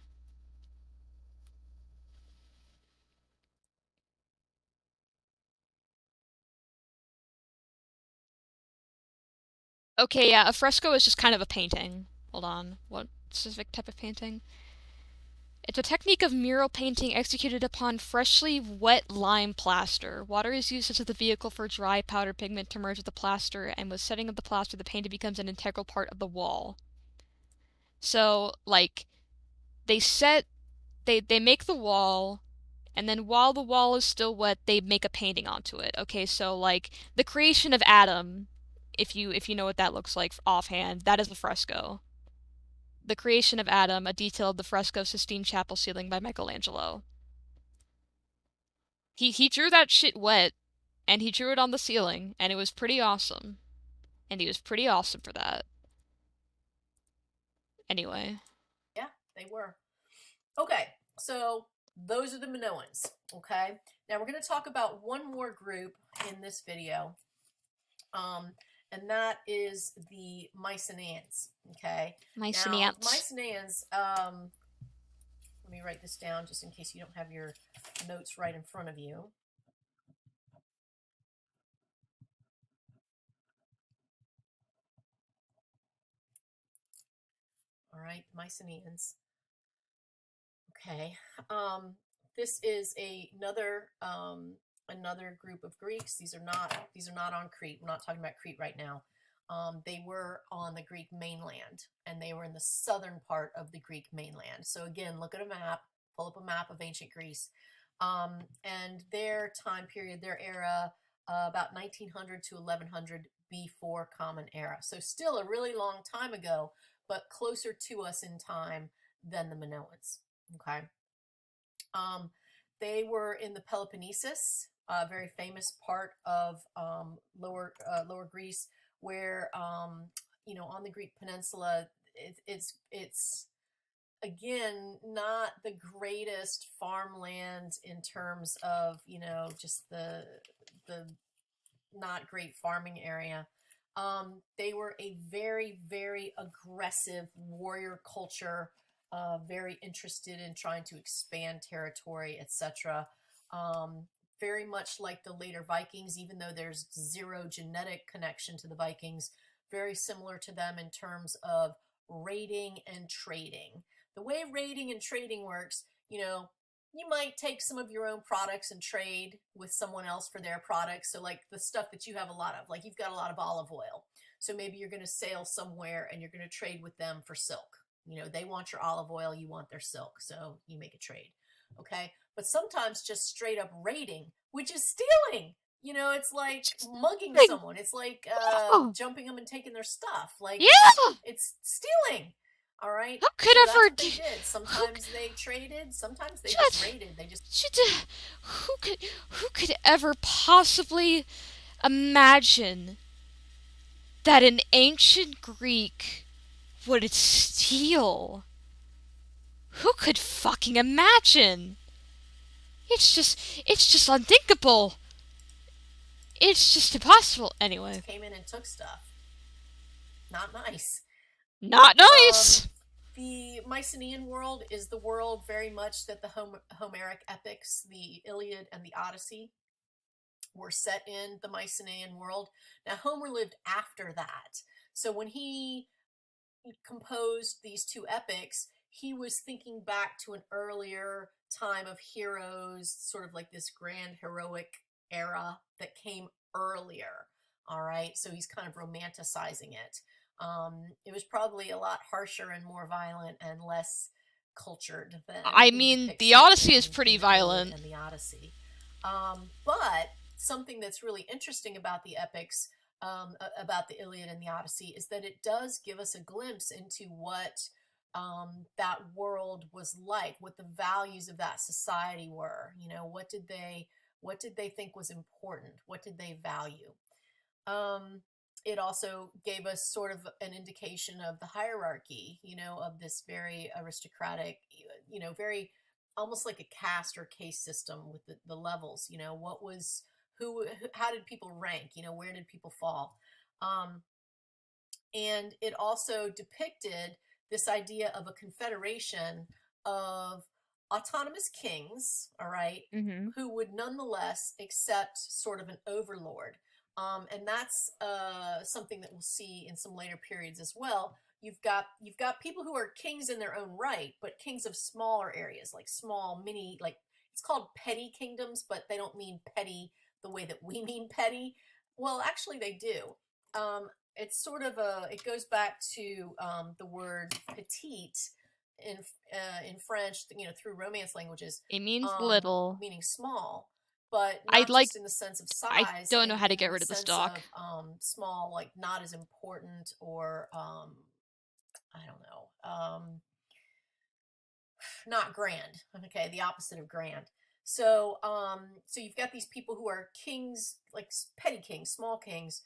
Okay, yeah, a fresco is just kind of a painting. Hold on, what specific type of painting? It's a technique of mural painting executed upon freshly wet lime plaster. Water is used as the vehicle for dry powder pigment to merge with the plaster, and with setting of the plaster, the painting becomes an integral part of the wall. So, like, they set, they make the wall, and then while the wall is still wet, they make a painting onto it. Okay, so like the creation of Adam, if you know what that looks like offhand, that is a fresco. The creation of Adam, a detail of the fresco Sistine Chapel ceiling by Michelangelo. He drew that shit wet, and he drew it on the ceiling, and it was pretty awesome. And he was pretty awesome for that. Anyway. Yeah, they were. Okay, so those are the Minoans. Okay, now we're going to talk about one more group in this video, um, and that is the Mycenaeans. Okay, now the Mycenaeans. Mycenaeans. Let me write this down just in case you don't have your notes right in front of you. All right, Mycenaeans. Okay. This is another group of Greeks. These are not on Crete. We're not talking about Crete right now. They were on the Greek mainland, and they were in the southern part of the Greek mainland. So again, look at a map. Pull up a map of ancient Greece. And their time period, their era, about 1900 to 1100 before Common Era. So still a really long time ago, but closer to us in time than the Minoans. Okay. Um, they were in the Peloponnesus, a very famous part of Lower Greece, where on the Greek peninsula, it's again not the greatest farmland in terms of just the not great farming area. They were a very, very aggressive warrior culture, very interested in trying to expand territory, etc. Um, very much like the later Vikings, even though there's zero genetic connection to the Vikings, very similar to them in terms of raiding and trading. The way raiding and trading works, you might take some of your own products and trade with someone else for their products. So, like the stuff that you have a lot of, like you've got a lot of olive oil. So, maybe you're going to sail somewhere and you're going to trade with them for silk. They want your olive oil, you want their silk. So, you make a trade. Okay. But sometimes just straight up raiding, which is stealing. It's like Just mugging like, someone. It's like oh, jumping them and taking their stuff. Like yeah. it's stealing. All right. Who could So that's ever what they did. who Sometimes they traded, sometimes they just just, raided. They just who could ever possibly imagine that an ancient Greek would steal? Who could fucking imagine? It's just unthinkable. It's just impossible. Anyway, came in and took stuff. Not nice. not Um, nice. the Mycenaean world is the world very much that the Homeric epics, the Iliad and the Odyssey, were set in the Mycenaean world. Now, Homer lived after that. So when he composed these two epics, he was thinking back to an earlier time of heroes, sort of like this grand heroic era that came earlier. All right, so he's kind of romanticizing it. It was probably a lot harsher and more violent and less cultured than I he mean, depicts the it Odyssey is in pretty the Iliad violent. and the Odyssey. But something that's really interesting about the epics, about the Iliad and the Odyssey, is that it does give us a glimpse into what that world was like, what the values of that society were. What did they think was important? What did they value? Um, it also gave us sort of an indication of the hierarchy, of this very aristocratic, very almost like a caste or case system with the levels. What was how did people rank? Where did people fall? Um, and it also depicted this idea of a confederation of autonomous kings, all right, Hmm. who would nonetheless accept sort of an overlord. And that's something that we'll see in some later periods as well. You've got people who are kings in their own right, but kings of smaller areas, like small mini, like it's called petty kingdoms, but they don't mean petty the way that we mean petty. Well, actually, they do. It's sort of it goes back to the word petite in in French, through Romance languages, It means little. meaning small, but I not like. just in the sense of I size, don't know in how to get the rid of this sense doc. of small, like not as important, or I don't know, not grand. Okay, the opposite of grand. So you've got these people who are kings, like petty kings, small kings,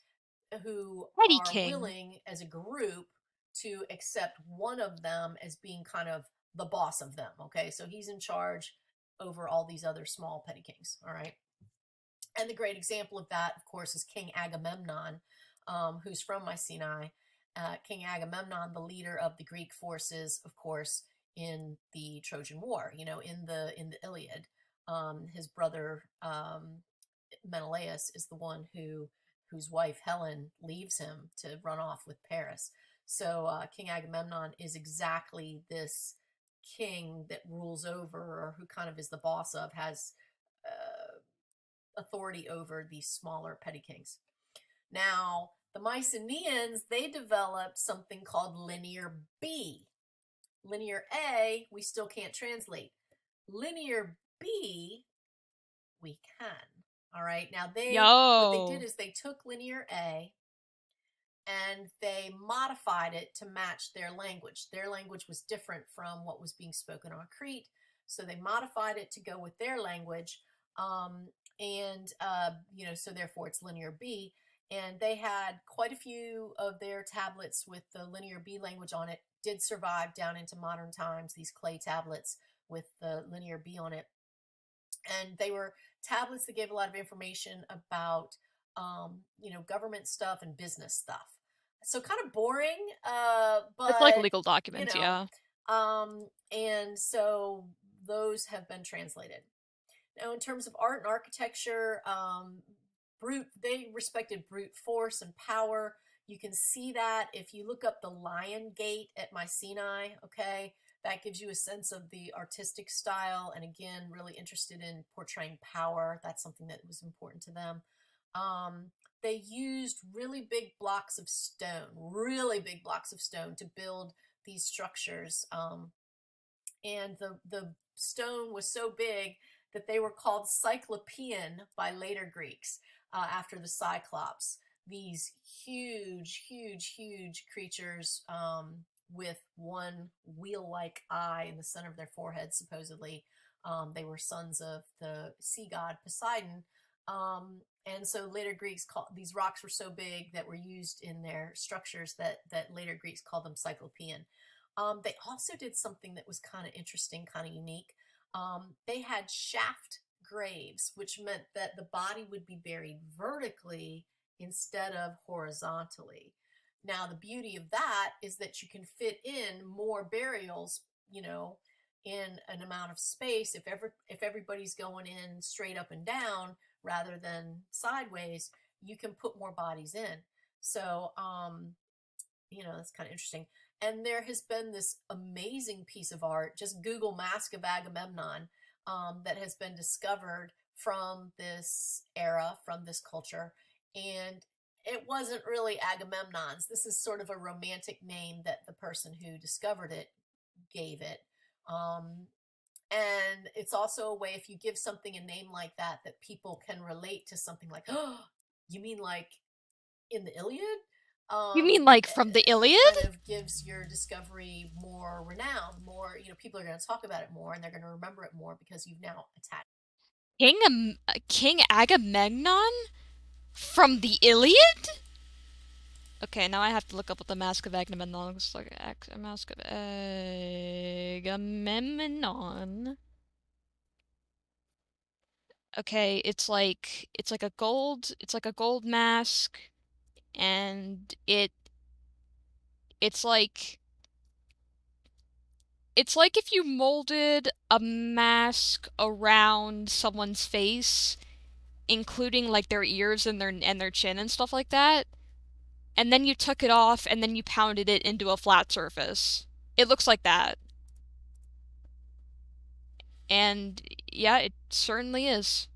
who Petty are King. willing as a group to accept one of them as being kind of the boss of them. Okay, so he's in charge over all these other small petty kings. All right. And the great example of that, of course, is King Agamemnon, who's from Mycenae. King Agamemnon, the leader of the Greek forces, of course, in the Trojan War. In the Iliad, his brother Menelaus is the one whose wife Helen leaves him to run off with Paris. So King Agamemnon is exactly this king that rules over, or who kind of is the boss of, has authority over these smaller petty kings. Now, the Mycenaeans, they developed something called Linear B. Linear A, we still can't translate. Linear B we can. All right. Now what they did Yo. is they took Linear A and they modified it to match their language. Their language was different from what was being spoken on Crete, so they modified it to go with their language. Um, so therefore it's Linear B. And they had quite a few of their tablets with the Linear B language on it did survive down into modern times, these clay tablets with the Linear B on it. And they were tablets that gave a lot of information about government stuff and business stuff. So kind of boring, It's like but legal you documents, know yeah. and so those have been translated. Now, in terms of art and architecture, they respected brute force and power. You can see that if you look up the Lion Gate at Mycenae, okay? That gives you a sense of the artistic style, and again, really interested in portraying power. That's something that was important to them. They used really big blocks of stone to build these structures. And the stone was so big that they were called Cyclopean by later Greeks, after the Cyclops. These huge creatures, with one wheel-like eye in the center of their forehead, supposedly. They were sons of the sea god Poseidon. And so later Greeks called these rocks were so big that were used in their structures that later Greeks called them Cyclopean. They also did something that was kind of interesting, kind of unique. They had shaft graves, which meant that the body would be buried vertically instead of horizontally. Now, the beauty of that is that you can fit in more burials, in an amount of space. If everybody's going in straight up and down rather than sideways, you can put more bodies in. So, that's kind of interesting. And there has been this amazing piece of art. Just Google Mask of Agamemnon, that has been discovered from this era, from this culture. And it wasn't really Agamemnon's. This is sort of a romantic name that the person who discovered it gave it. Um, and it's also a way, if you give something a name like that, that people can relate to something like, oh, you mean like in the Iliad? You mean like from the It Iliad? kind of gives your discovery more renown, more, people are going to talk about it more and they're going to remember it more because you've now attached. King Agamemnon from the Iliad? Okay, now I have to look up what the Mask of Agamemnon looks like. Mask of Agamemnon. Okay, it's like a gold mask, and it's like it's like if you molded a mask around someone's face, including like their ears and their chin and stuff like that, and then you took it off and then you pounded it into a flat surface. It looks like that. And yeah, it certainly is.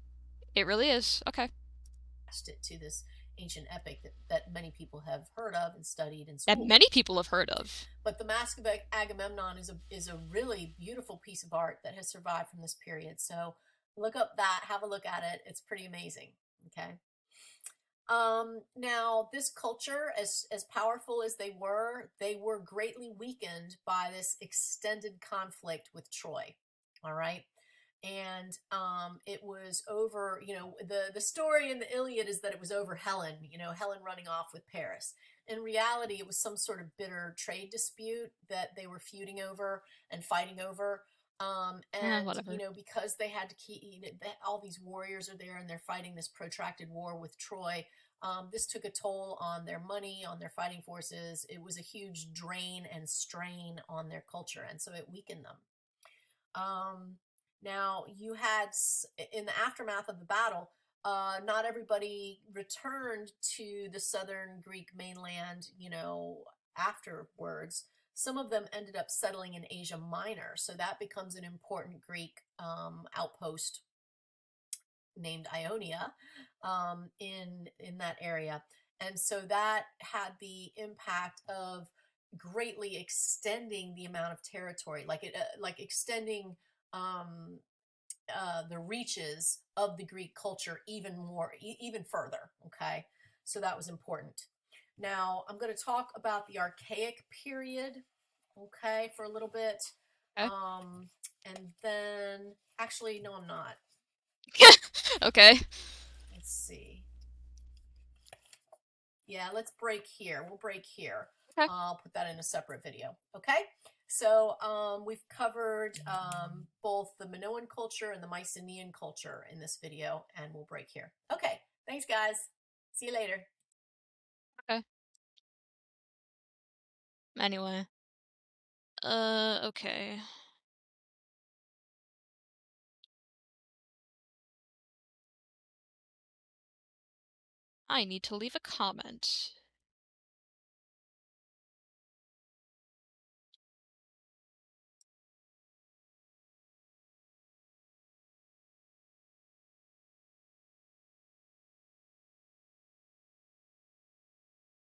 It really is. Okay. It to this ancient epic that many people have heard of and studied in That school. many people have heard of. But the Mask of Agamemnon is a really beautiful piece of art that has survived from this period. So look up that, have a look at it. It's pretty amazing. Okay. Now, this culture, as powerful as they were greatly weakened by this extended conflict with Troy. All right. And it was over, the story in the Iliad is that it was over Helen, Helen running off with Paris. In reality, it was some sort of bitter trade dispute that they were feuding over and fighting over. And Whatever. because they had to keep, all these warriors are there and they're fighting this protracted war with Troy. This took a toll on their money, on their fighting forces. It was a huge drain and strain on their culture, and so it weakened them. Um, Now, you had, in the aftermath of the battle, not everybody returned to the southern Greek mainland, afterwards. Some of them ended up settling in Asia Minor, so that becomes an important Greek outpost named Ionia, in that area. And so that had the impact of greatly extending the amount of territory, like extending, um, the reaches of the Greek culture even more, even further. Okay, so that was important. Now I'm going to talk about the Archaic period. Okay, for a little bit, Okay. and then actually, no, I'm not. Okay. Let's see. Yeah, let's break here. We'll break here. Okay. I'll put that in a separate video. Okay. So we've covered both the Minoan culture and the Mycenaean culture in this video, and we'll break here. Okay. Thanks, guys. See you later. Okay. Anyway. Okay. I need to leave a comment.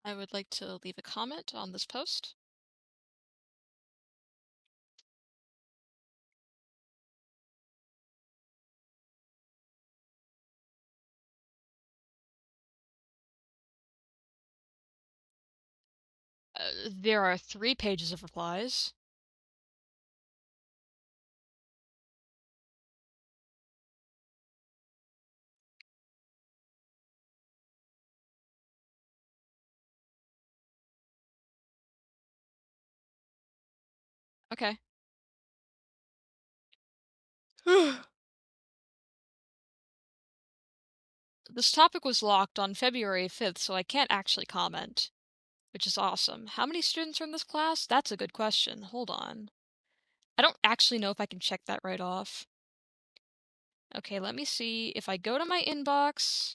I would like to leave a comment on this post. There are 3 pages of replies. Okay. This topic was locked on February 5th, so I can't actually comment, which is awesome. How many students are in this class? That's a good question. Hold on. I don't actually know if I can check that right off. Okay, let me see. If I go to my inbox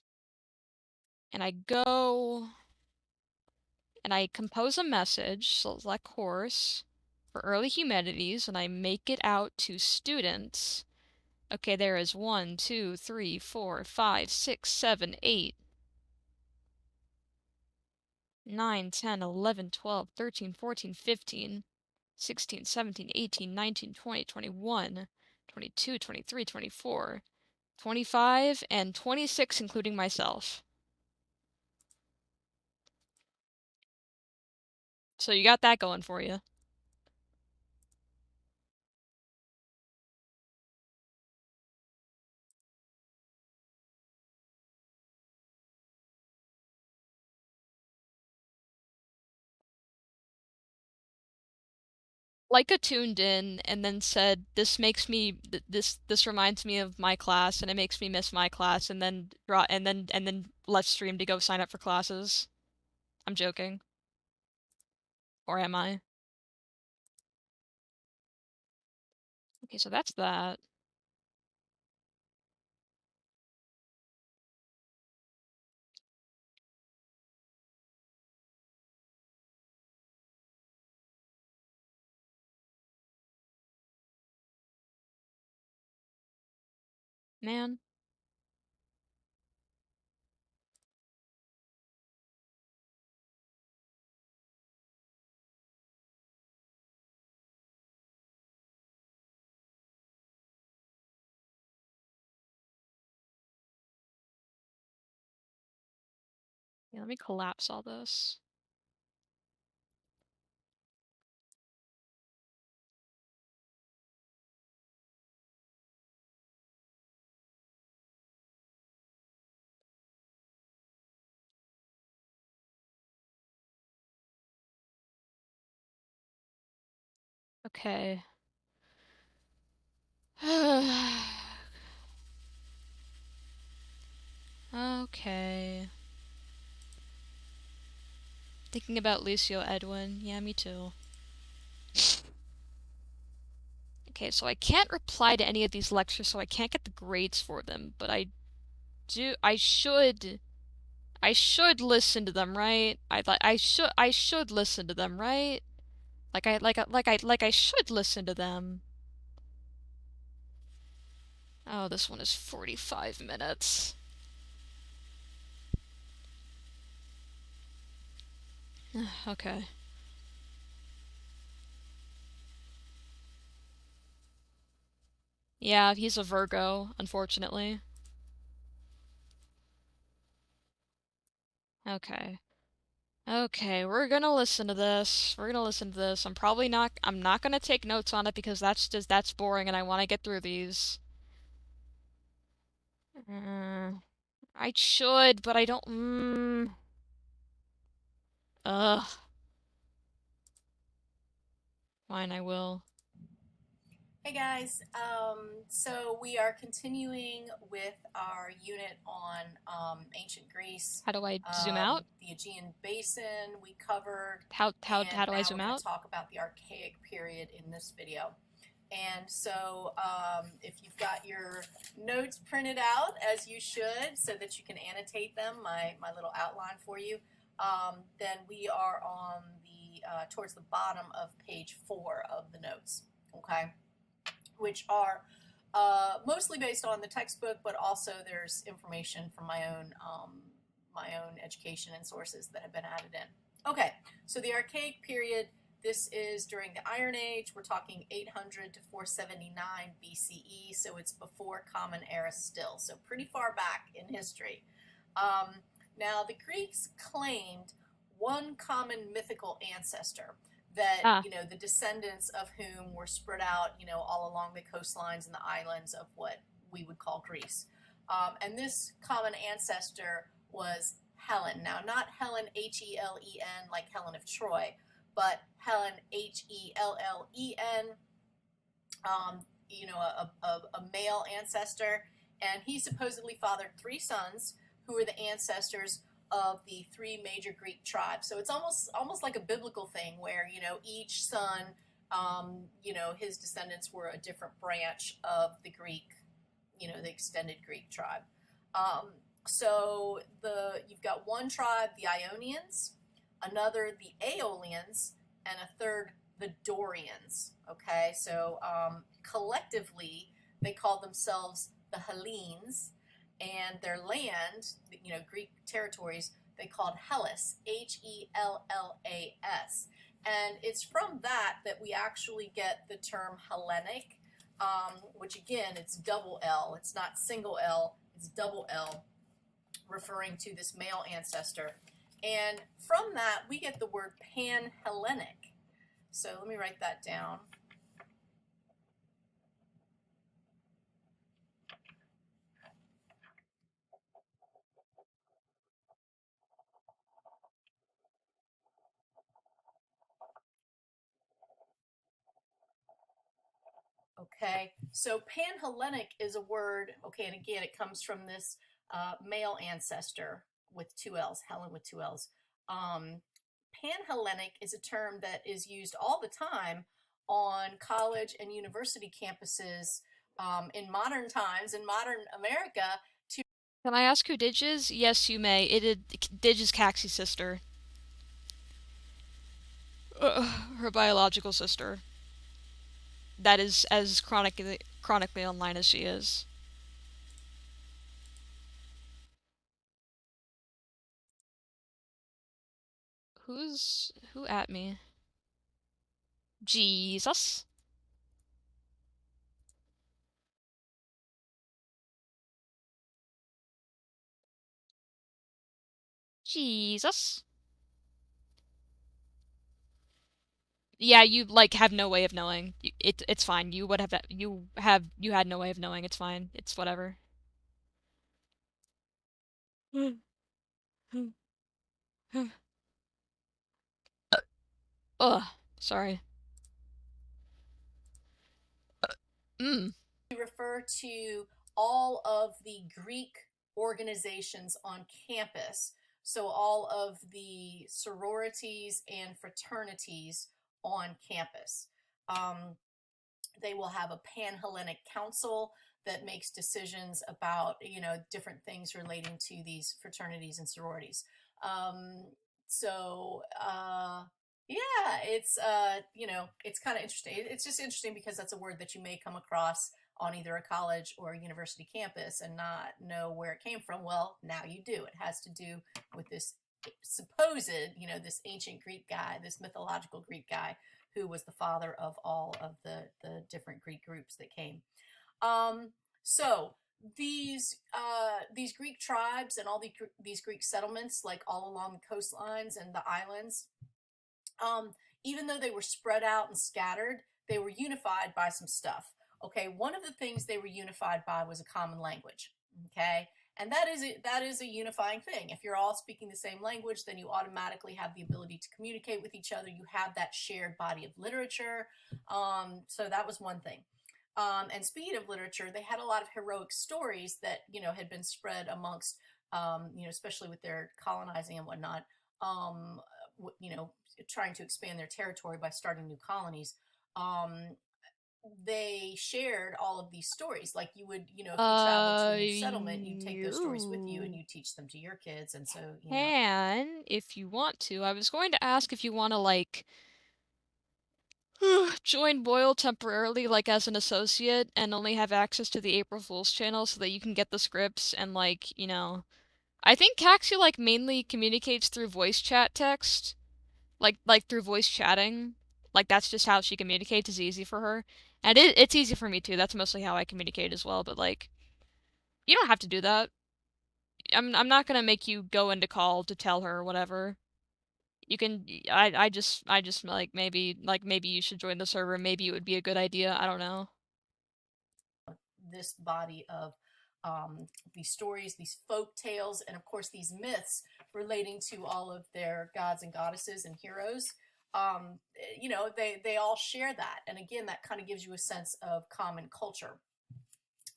and I go and I compose a message, select course for early humanities, and I make it out to students. Okay, there is 1, 2, 3, 4, 5, 6, 7, 8, 9, 10, 11, 12, 13, 14, 15, 16, 17, 18, 19, 20, 21, 22, 23, 24, 25, and 26, including myself. So you got that going for you. Leica tuned in and then said, "This makes me this reminds me of my class, and it makes me miss my class," and then left stream to go sign up for classes. I'm joking, or am I? Okay, so that's that. Man. Yeah, let me collapse all this. Okay. Okay. Thinking about Lucio Edwin. Yeah, me too. Okay, so I can't reply to any of these lectures, so I can't get the grades for them, but I should listen to them, right? I should listen to them, right? Like I should listen to them. Oh, this one is 45 minutes. Okay. Yeah, he's a Virgo, unfortunately. Okay. Okay, we're gonna listen to this. We're gonna listen to this. I'm not gonna take notes on it because that's boring and I want to get through these. Uh, I should, but I don't. Ugh. Fine, I will. Hey guys, so we are continuing with our unit on ancient Greece, How do I zoom out? the Aegean Basin we covered, How and do I now we're zoom going to out? talk about the Archaic period in this video. And so if you've got your notes printed out, as you should, so that you can annotate them, my little outline for you, then we are on the towards the bottom of page 4 of the notes, okay? Which are mostly based on the textbook, but also there's information from my own education and sources that have been added in. Okay, so the Archaic period. This is during the Iron Age. We're talking 800 to 479 BCE, so it's before Common Era still, so pretty far back in history. Um, Now, the Greeks claimed one common mythical ancestor that, Ah, you know, the descendants of whom were spread out, you know, all along the coastlines and the islands of what we would call Greece. And this common ancestor was Helen. Now, not Helen, Helen, like Helen of Troy, but Helen, Hellen, you know, a male ancestor. And he supposedly fathered 3 sons who were the ancestors of the 3 major Greek tribes. So it's almost like a biblical thing where, you know, each son, you know, his descendants were a different branch of the Greek, you know, the extended Greek tribe. Um, so you've got one tribe, the Ionians, another, the Aeolians, and a third, the Dorians. Okay, so collectively they call themselves the Hellenes, and their land, you know, Greek territories, they called Hellas, Hellas. And it's from that we actually get the term Hellenic, which again, it's double L. It's not single L, it's double L, referring to this male ancestor. And from that, we get the word Pan Hellenic. So let me write that down. Okay, so Panhellenic is a word, okay, and again, it comes from this male ancestor with 2 L's, Helen with 2 L's. Um, Panhellenic is a term that is used all the time on college and university campuses in modern times, in modern America, to can I ask who Didge is? Yes, you may. Didge is Caxie's sister. Her biological sister. That is as chronically online as she is. Who at me? Jesus. Jesus. Yeah, you like have no way of knowing. It's fine. You had no way of knowing. It's fine. It's whatever. Ugh. Sorry. Mm. refer to all of the Greek organizations on campus. So, all of the sororities and fraternities on campus. Um, they will have a Panhellenic council that makes decisions about, you know, different things relating to these fraternities and sororities. Um, so yeah, it's you know, it's kind of interesting. It's just interesting because that's a word that you may come across on either a college or a university campus and not know where it came from. Well, now you do. It has to do with this supposed, you know, this ancient Greek guy, this mythological Greek guy who was the father of all of the different Greek groups that came. Um, so these Greek tribes and all these Greek settlements, like all along the coastlines and the islands, um, even though they were spread out and scattered, they were unified by some stuff. Okay, one of the things they were unified by was a common language. Okay, and that is a unifying thing. If you're all speaking the same language, then you automatically have the ability to communicate with each other. You have that shared body of literature. So that was one thing. And speaking of literature, they had a lot of heroic stories that had been spread amongst, especially with their colonizing and whatnot. Um, you know, trying to expand their territory by starting new colonies. Um, they shared all of these stories. Like you would, if you travel to a new settlement, you'd take those stories with you and You you teach them to your kids. And so, can, if you want to. I was going to ask if you want to, like, join Boyle temporarily, like, as an associate, and only have access to the April Fool's channel so that you can get the scripts and, like, I think Caxi, like, mainly communicates through voice chat text. Like through voice chatting. Like that's just how she communicates is easy for her. And it's easy for me too. That's mostly how I communicate as well, but like you don't have to do that. I'm not going to make you go into call to tell her or whatever. You can I just maybe you should join the server. Maybe it would be a good idea. I don't know. this body of these stories, these folk tales, and of course these myths relating to all of their gods and goddesses and heroes. They all share that, and again, that kind of gives you a sense of common culture.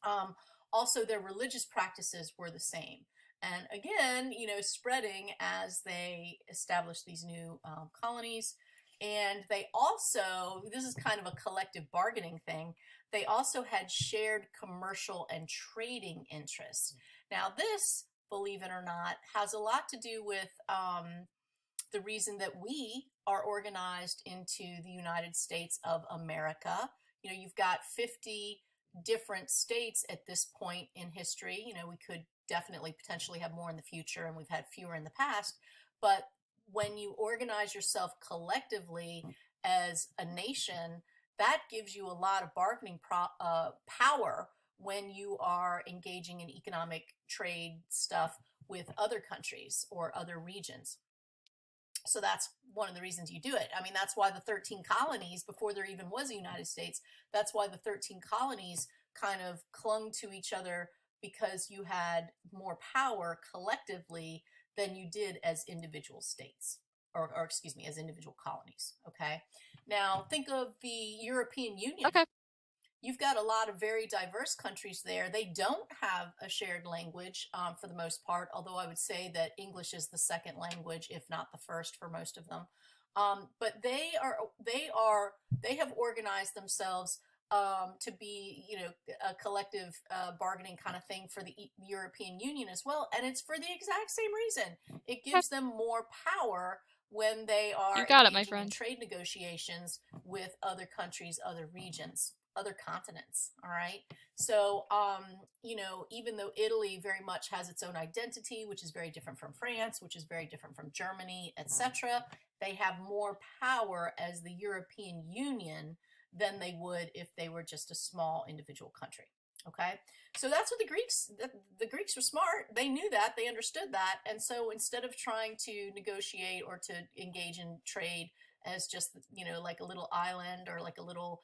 Um, Also, their religious practices were the same. And again, spreading as they established these new colonies. And they also, this is kind of a collective bargaining thing, they also had shared commercial and trading interests. Now, this, believe it or not, has a lot to do with the reason that we are organized into the United States of America. You've got 50 different states at this point in history. We could definitely potentially have more in the future, and we've had fewer in the past. But when you organize yourself collectively as a nation, that gives you a lot of bargaining power when you are engaging in economic trade stuff with other countries or other regions. So that's one of the reasons you do it. I mean, that's why the 13 colonies, before there even was a United States, that's why the 13 colonies kind of clung to each other, because you had more power collectively than you did as individual states, or excuse me, as individual colonies. Okay. Now, think of the European Union. Okay. You've got a lot of very diverse countries there. They don't have a shared language for the most part, although I would say that English is the second language, if not the first, for most of them. But they have organized themselves to be, a collective bargaining kind of thing for the European Union as well, and it's for the exact same reason. It Okay. gives them more power when they You are got it, my engaging in friend. trade negotiations with other countries, other regions, other continents. All right. So, even though Italy very much has its own identity, which is very different from France, which is very different from Germany, etc., they have more power as the European Union than they would if they were just a small individual country. Okay, so that's what the Greeks were smart. They knew that, they understood that, and so instead of trying to negotiate or to engage in trade as just like a little island or like a little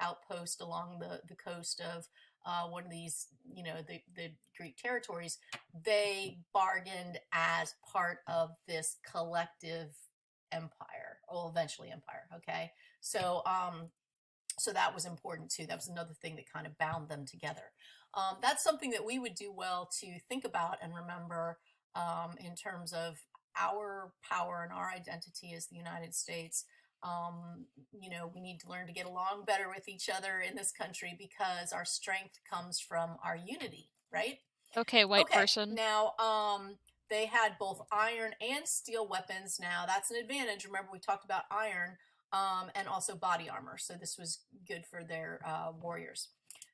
outpost along the coast of one of these the Greek territories, they bargained as part of this collective empire, or eventually empire. Okay, so so that was important too. That was another thing that kind of bound them together. That's something that we would do well to think about and remember in terms of our power and our identity as the United States. We need to learn to get along better with each other in this country, because our strength comes from our unity, right? Okay, white Okay, person. now they had both iron and steel weapons. Now that's an advantage. Remember, we talked about iron and also body armor, so this was good for their warriors.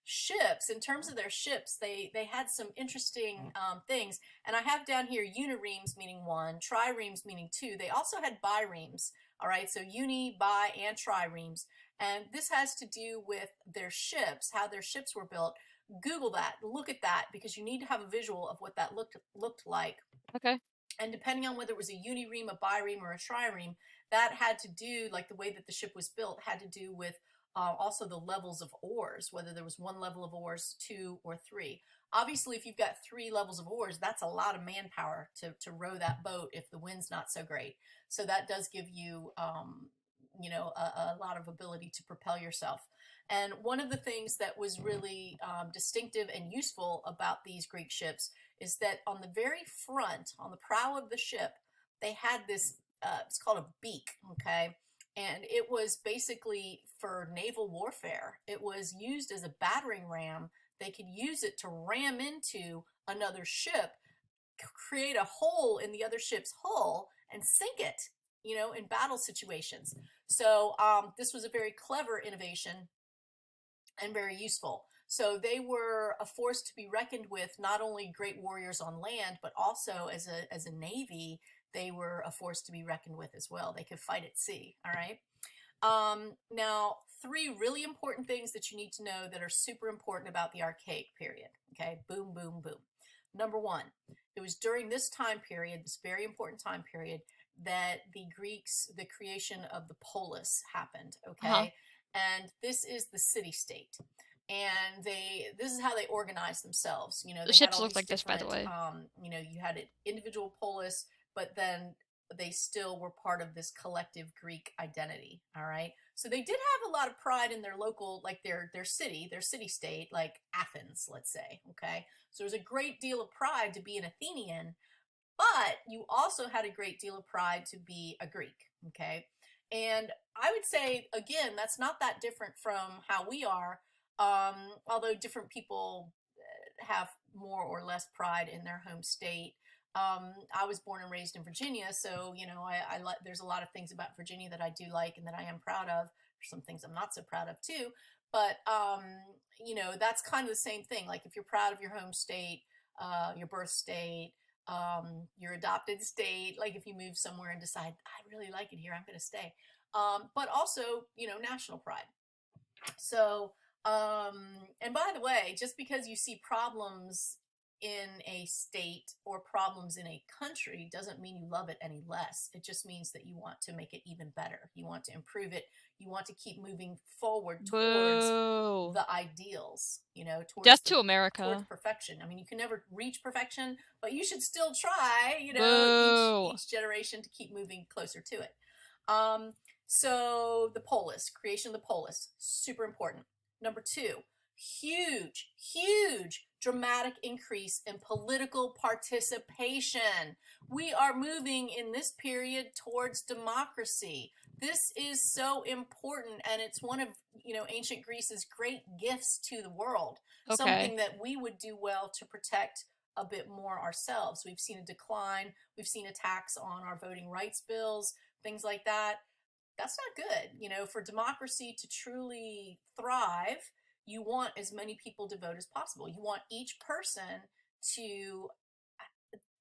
Ships, in terms of their ships, they had some interesting things, and I have down here uniremes meaning one, triremes meaning two. They also had biremes. All right, so uni, bi, and triremes, And this has to do with their ships, how their ships were built. Google that, look at that, because you need to have a visual of what that looked like. Okay. And depending on whether it was a unireme, a bireme, or a trireme, that had to do, like the way that the ship was built, had to do with also the levels of oars, whether there was one level of oars, two, or three. Obviously, if you've got three levels of oars, that's a lot of manpower to row that boat if the wind's not so great. So that does give you, a lot of ability to propel yourself. And one of the things that was really distinctive and useful about these Greek ships is that on the very front, on the prow of the ship, they had this, it's called a beak, okay? And it was basically for naval warfare. It was used as a battering ram. They could use it to ram into another ship, create a hole in the other ship's hull, and sink it, in battle situations. So this was a very clever innovation and very useful. So they were a force to be reckoned with, not only great warriors on land, but also as a navy, they were a force to be reckoned with as well. They could fight at sea. All right. Now, three really important things that you need to know that are super important about the Archaic period. Okay, boom, boom, boom. Number one, it was during this time period, this very important time period, that the Greeks, the creation of the polis happened. Uh-huh. Okay, and this is the city state. And this is how they organized themselves. The They had ships all look these like this, by the different, way. you had an individual polis, but then they still were part of this collective Greek identity. All right. So they did have a lot of pride in their local, like their city, their city state, like Athens, let's say. Okay. So there's a great deal of pride to be an Athenian, but you also had a great deal of pride to be a Greek. Okay. And I would say, again, that's not that different from how we are, although different people have more or less pride in their home state. I was born and raised in Virginia, so there's a lot of things about Virginia that I do like and that I am proud of. There's some things I'm not so proud of too, but that's kind of the same thing. Like if you're proud of your home state, your birth state, your adopted state, like if you move somewhere and decide I really like it here, I'm going to stay. But also, national pride. So, and by the way, just because you see problems in a state or problems in a country doesn't mean you love it any less. It just means that you want to make it even better. You want to improve it. You want to keep moving forward towards Boo. the ideals, Death to towards America. perfection. I mean, you can never reach perfection, but you should still try, Boo. each generation to keep moving closer to it. Um, so the polis, creation of the polis, super important. Number two, huge, huge dramatic increase in political participation. We are moving in this period towards democracy. This is so important, and it's one of ancient Greece's great gifts to the world. Okay. Something that we would do well to protect a bit more ourselves. We've seen a decline. We've seen attacks on our voting rights bills, things like that. That's not good. For democracy to truly thrive, you want as many people to vote as possible. You want each person to,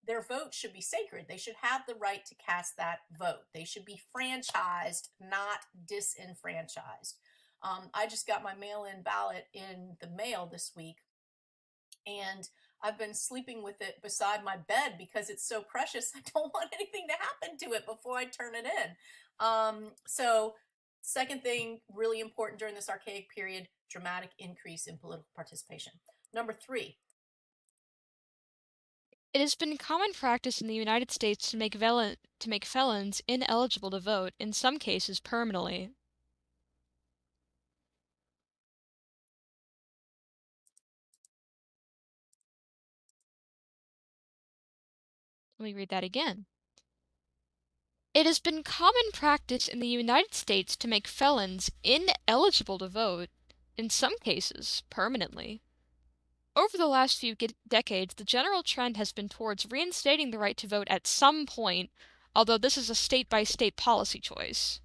their vote should be sacred. They should have the right to cast that vote. They should be franchised, not disenfranchised. I just got my mail in ballot in the mail this week, and I've been sleeping with it beside my bed because it's so precious. I don't want anything to happen to it before I turn it in. So, second thing, really important during this archaic period, dramatic increase in political participation. Number three, It has been common practice in the United States to make felons ineligible to vote, in some cases permanently. Let me read that again. It has been common practice in the United States to make felons ineligible to vote, in some cases permanently. Over the last few decades, the general trend has been towards reinstating the right to vote at some point, although this is a state-by-state policy choice.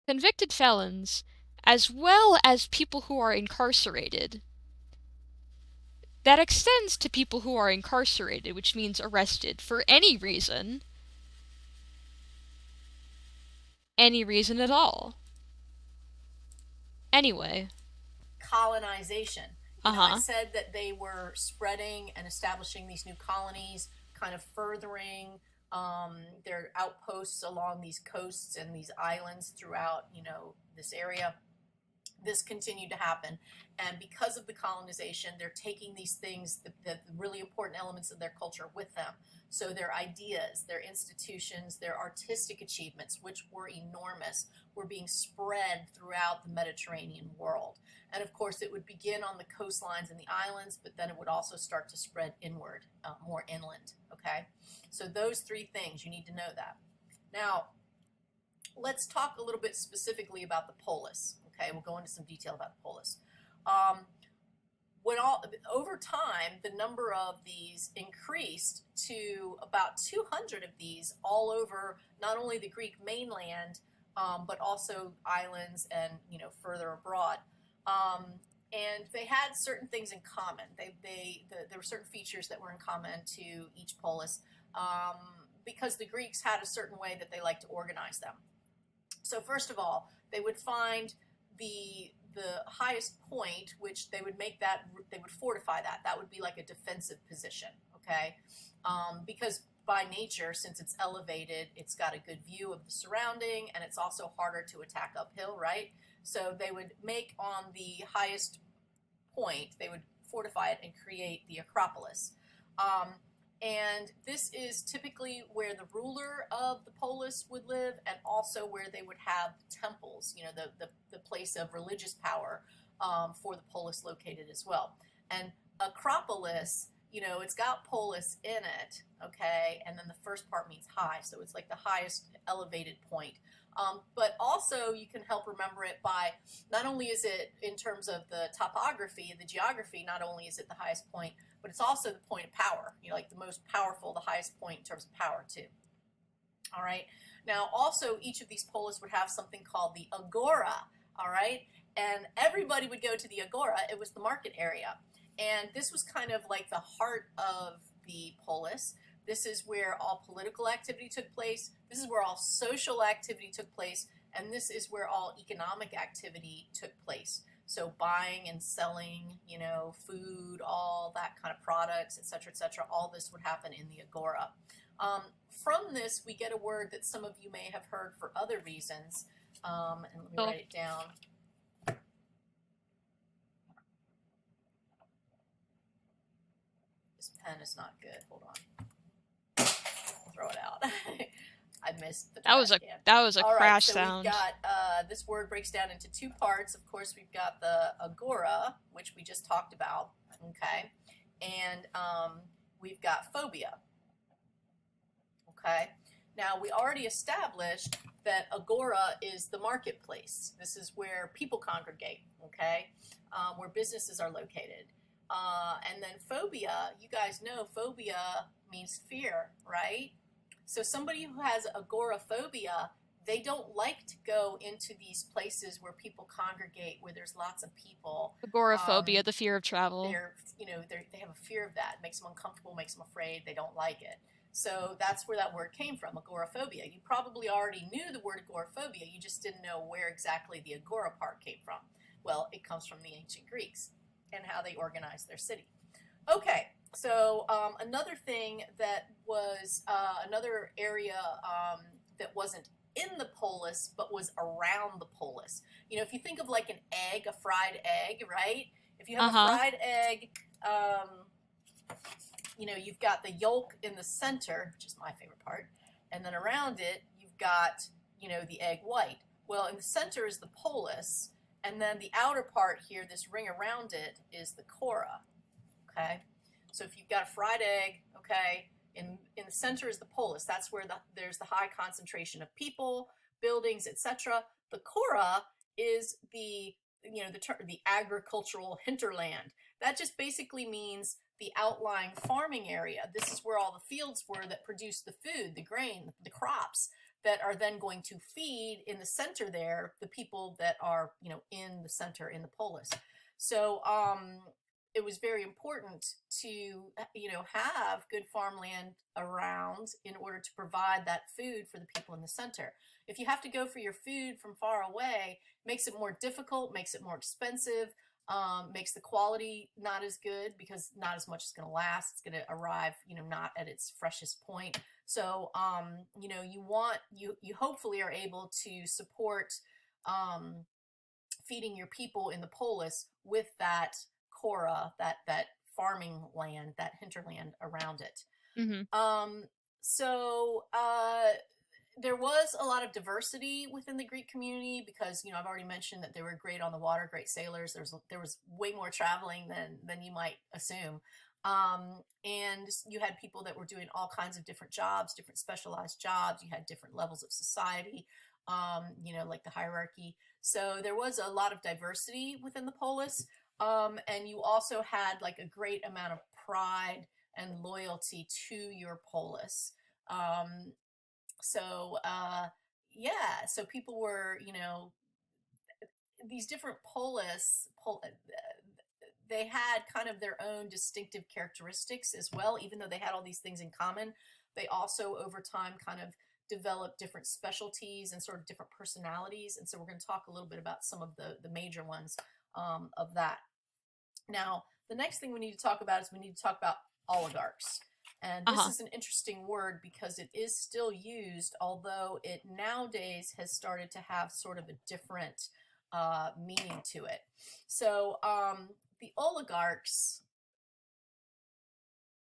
Convicted felons, as well as people who are incarcerated, That extends to people who are incarcerated, which means arrested for any reason. Any reason at all. Anyway. Colonization. Uh I huh. said that they were spreading and establishing these new colonies, kind of furthering their outposts along these coasts and these islands throughout, this area. This continued to happen. And because of the colonization, they're taking these things, the really important elements of their culture with them. So their ideas, their institutions, their artistic achievements, which were enormous, were being spread throughout the Mediterranean world. And of course, it would begin on the coastlines and the islands, but then it would also start to spread inward, more inland. Okay? So those three things, you need to know that. Now, let's talk a little bit specifically about the polis. Okay, we'll go into some detail about the polis. Um, over time, the number of these increased to about 200 of these all over not only the Greek mainland, but also islands and further abroad. Um, and they had certain things in common. There were certain features that were in common to each polis, because the Greeks had a certain way that they liked to organize them. So first of all, they would find the highest point, which they would fortify that. That would be like a defensive position, okay? Because by nature, since it's elevated, it's got a good view of the surrounding, and it's also harder to attack uphill, right? So they would make on the highest point, they would fortify it and create the Acropolis. Um, and this is typically where the ruler of the polis would live, and also where they would have temples, the place of religious power, for the polis located as well. And Acropolis, it's got polis in it, okay? And then the first part means high, so it's like the highest elevated point. But also you can help remember it by, not only is it in terms of the topography, the geography, not only is it the highest point, but it's also the point of power, like the most powerful, the highest point in terms of power too. All right. Now, also, each of these polis would have something called the agora. All right. And everybody would go to the agora. It was the market area. And this was kind of like the heart of the polis. This is where all political activity took place. This is where all social activity took place. And this is where all economic activity took place. So buying and selling, food, all that kind of products, et cetera, all this would happen in the agora. From this, we get a word that some of you may have heard for other reasons. And let me So, write it down. This pen is not good. Hold on. I'll throw it out. I missed the that trash was a can. that was a All right, crash so we've sound. got, this word breaks down into two parts. Of course, we've got the agora, which we just talked about, okay? And we've got phobia, okay? Now, we already established that agora is the marketplace. This is where people congregate, okay? Where businesses are located. And then phobia, you guys know phobia means fear, right? So somebody who has agoraphobia, they don't like to go into these places where people congregate, where there's lots of people. Agoraphobia, the fear of travel. They have a fear of that. It makes them uncomfortable, makes them afraid. They don't like it. So that's where that word came from, agoraphobia. You probably already knew the word agoraphobia. You just didn't know where exactly the agora part came from. Well, it comes from the ancient Greeks and how they organized their city. Okay, so another thing that was another area that wasn't in the polis but was around the polis. If you think of like an egg, a fried egg, right? If you have Uh a huh. fried egg, you've got the yolk in the center, which is my favorite part, and then around it you've got the egg white. Well, in the center is the polis, and then the outer part here, this ring around it, is the cora. Okay, so if you've got a fried egg, okay, in the center is the polis. That's where there's the high concentration of people, buildings, etc. The cora is the agricultural hinterland. That just basically means the outlying farming area. This is where all the fields were that produce the food, the grain, the crops that are then going to feed in the center there the people that are in the center in the polis. So it was very important to have good farmland around in order to provide that food for the people in the center. If you have to go for your food from far away, makes it more difficult, makes it more expensive, makes the quality not as good because not as much is going to last. It's going to arrive, not at its freshest point. So you hopefully are able to support um, feeding your people in the polis with that cora, that farming land, that hinterland around it. Mhm. Um, so there was a lot of diversity within the Greek community because I've already mentioned that they were great on the water, great sailors. There was way more traveling than you might assume. And you had people that were doing all kinds of different jobs, different specialized jobs. You had different levels of society, like the hierarchy. So there was a lot of diversity within the polis. And you also had like a great amount of pride and loyalty to your polis. Um, so people were, these different they had kind of their own distinctive characteristics as well, even though they had all these things in common. They also, over time, kind of developed different specialties and sort of different personalities. And so we're going to talk a little bit about some of the major ones of that. Now, the next thing we need to talk about is we need to talk about oligarchs. And this Uh-huh. is an interesting word because it is still used, although it nowadays has started to have sort of a different meaning to it. So the oligarchs,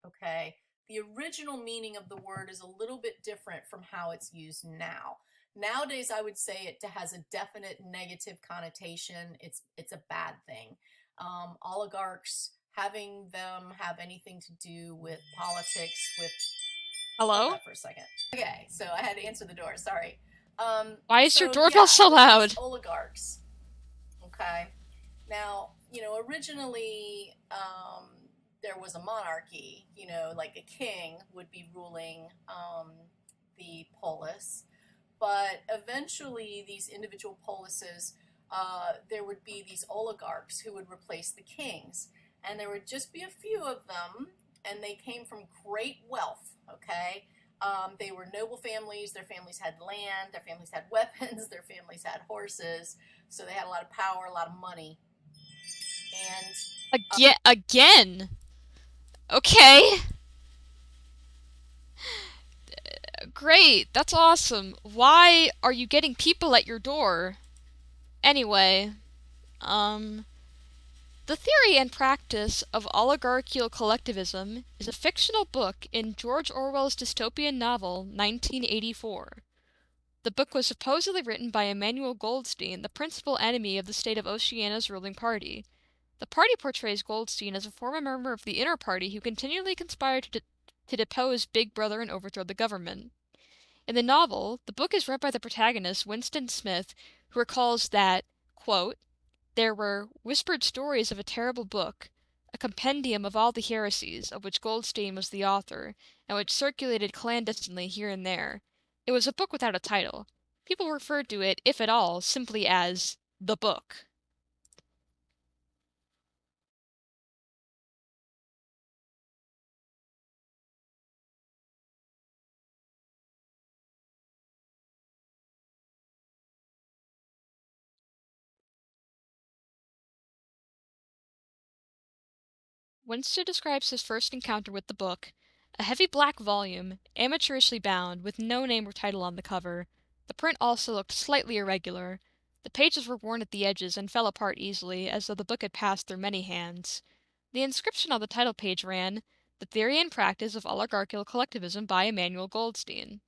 okay, the original meaning of the word is a little bit different from how it's used now. Nowadays, I would say it has a definite negative connotation. It's a bad thing. Oligarchs, having them have anything to do with politics, with hold Hello? that for a second. Okay, so I had to answer the door. Sorry. Why is your So doorbell yeah, so these loud? oligarchs. Okay. Now, originally there was a monarchy, like a king would be ruling the polis. But eventually, these individual polises, there would be these oligarchs who would replace the kings. And there would just be a few of them, and they came from great wealth, okay? They were noble families. Their families had land. Their families had weapons. Their families had horses. So they had a lot of power, a lot of money. And Again. Okay. Great. That's awesome. Why are you getting people at your door? Anyway, um, The Theory and Practice of Oligarchical Collectivism is a fictional book in George Orwell's dystopian novel 1984. The book was supposedly written by Emmanuel Goldstein, the principal enemy of the state of Oceania's ruling party. The party portrays Goldstein as a former member of the Inner Party who continually conspired to depose Big Brother and overthrow the government. In the novel, the book is read by the protagonist, Winston Smith, who recalls that, quote, there were whispered stories of a terrible book, a compendium of all the heresies, of which Goldstein was the author, and which circulated clandestinely here and there. It was a book without a title. People referred to it, if at all, simply as the book. Winston describes his first encounter with the book, a heavy black volume, amateurishly bound, with no name or title on the cover. The print also looked slightly irregular. The pages were worn at the edges and fell apart easily, as though the book had passed through many hands. The inscription on the title page ran, The Theory and Practice of Oligarchical Collectivism by Emmanuel Goldstein.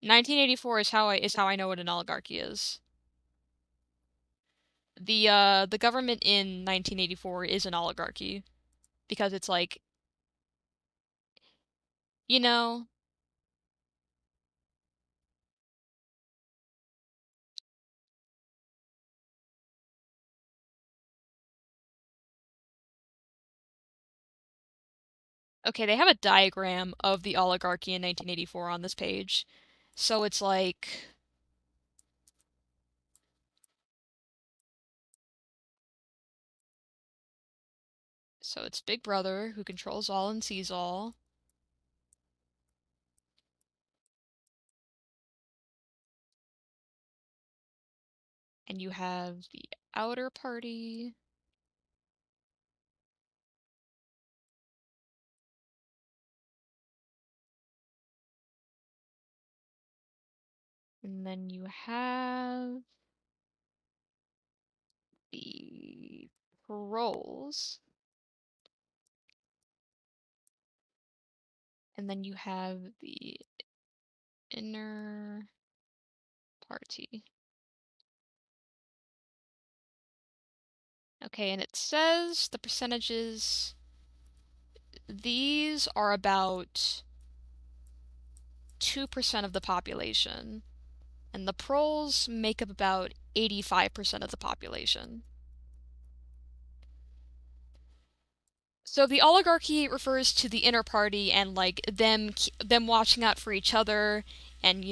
1984 is how I know what an oligarchy is. The government in 1984 is an oligarchy because it's like, you know, okay, they have a diagram of the oligarchy in 1984 on this page. So it's like, So it's Big Brother who controls all and sees all. And you have the outer party. And then you have the trolls. And then you have the inner party. Okay, and it says the percentages, these are about 2% of the population, and the proles make up about 85% of the population. So the oligarchy refers to the inner party and like them watching out for each other and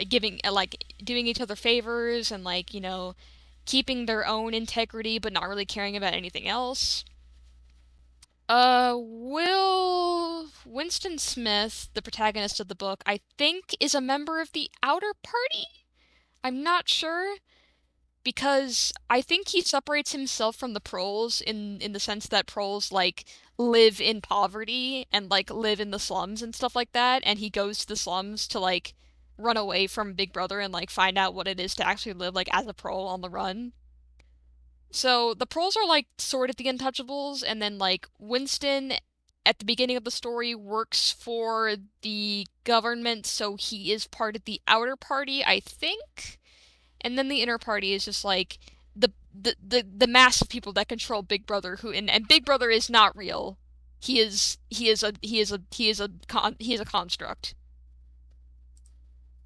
giving like doing each other favors and like keeping their own integrity but not really caring about anything else. Will Winston Smith, the protagonist of the book, I think is a member of the outer party? I'm not sure because I think he separates himself from the proles in the sense that proles like live in poverty and like live in the slums and stuff like that, and he goes to the slums to like run away from Big Brother and like find out what it is to actually live like as a prole on the run. So the proles are like sort of the untouchables, and then like Winston at the beginning of the story works for the government, so he is part of the outer party, I think. And then the inner party is just like the mass of people that control Big Brother and Big Brother is not real. He is a construct.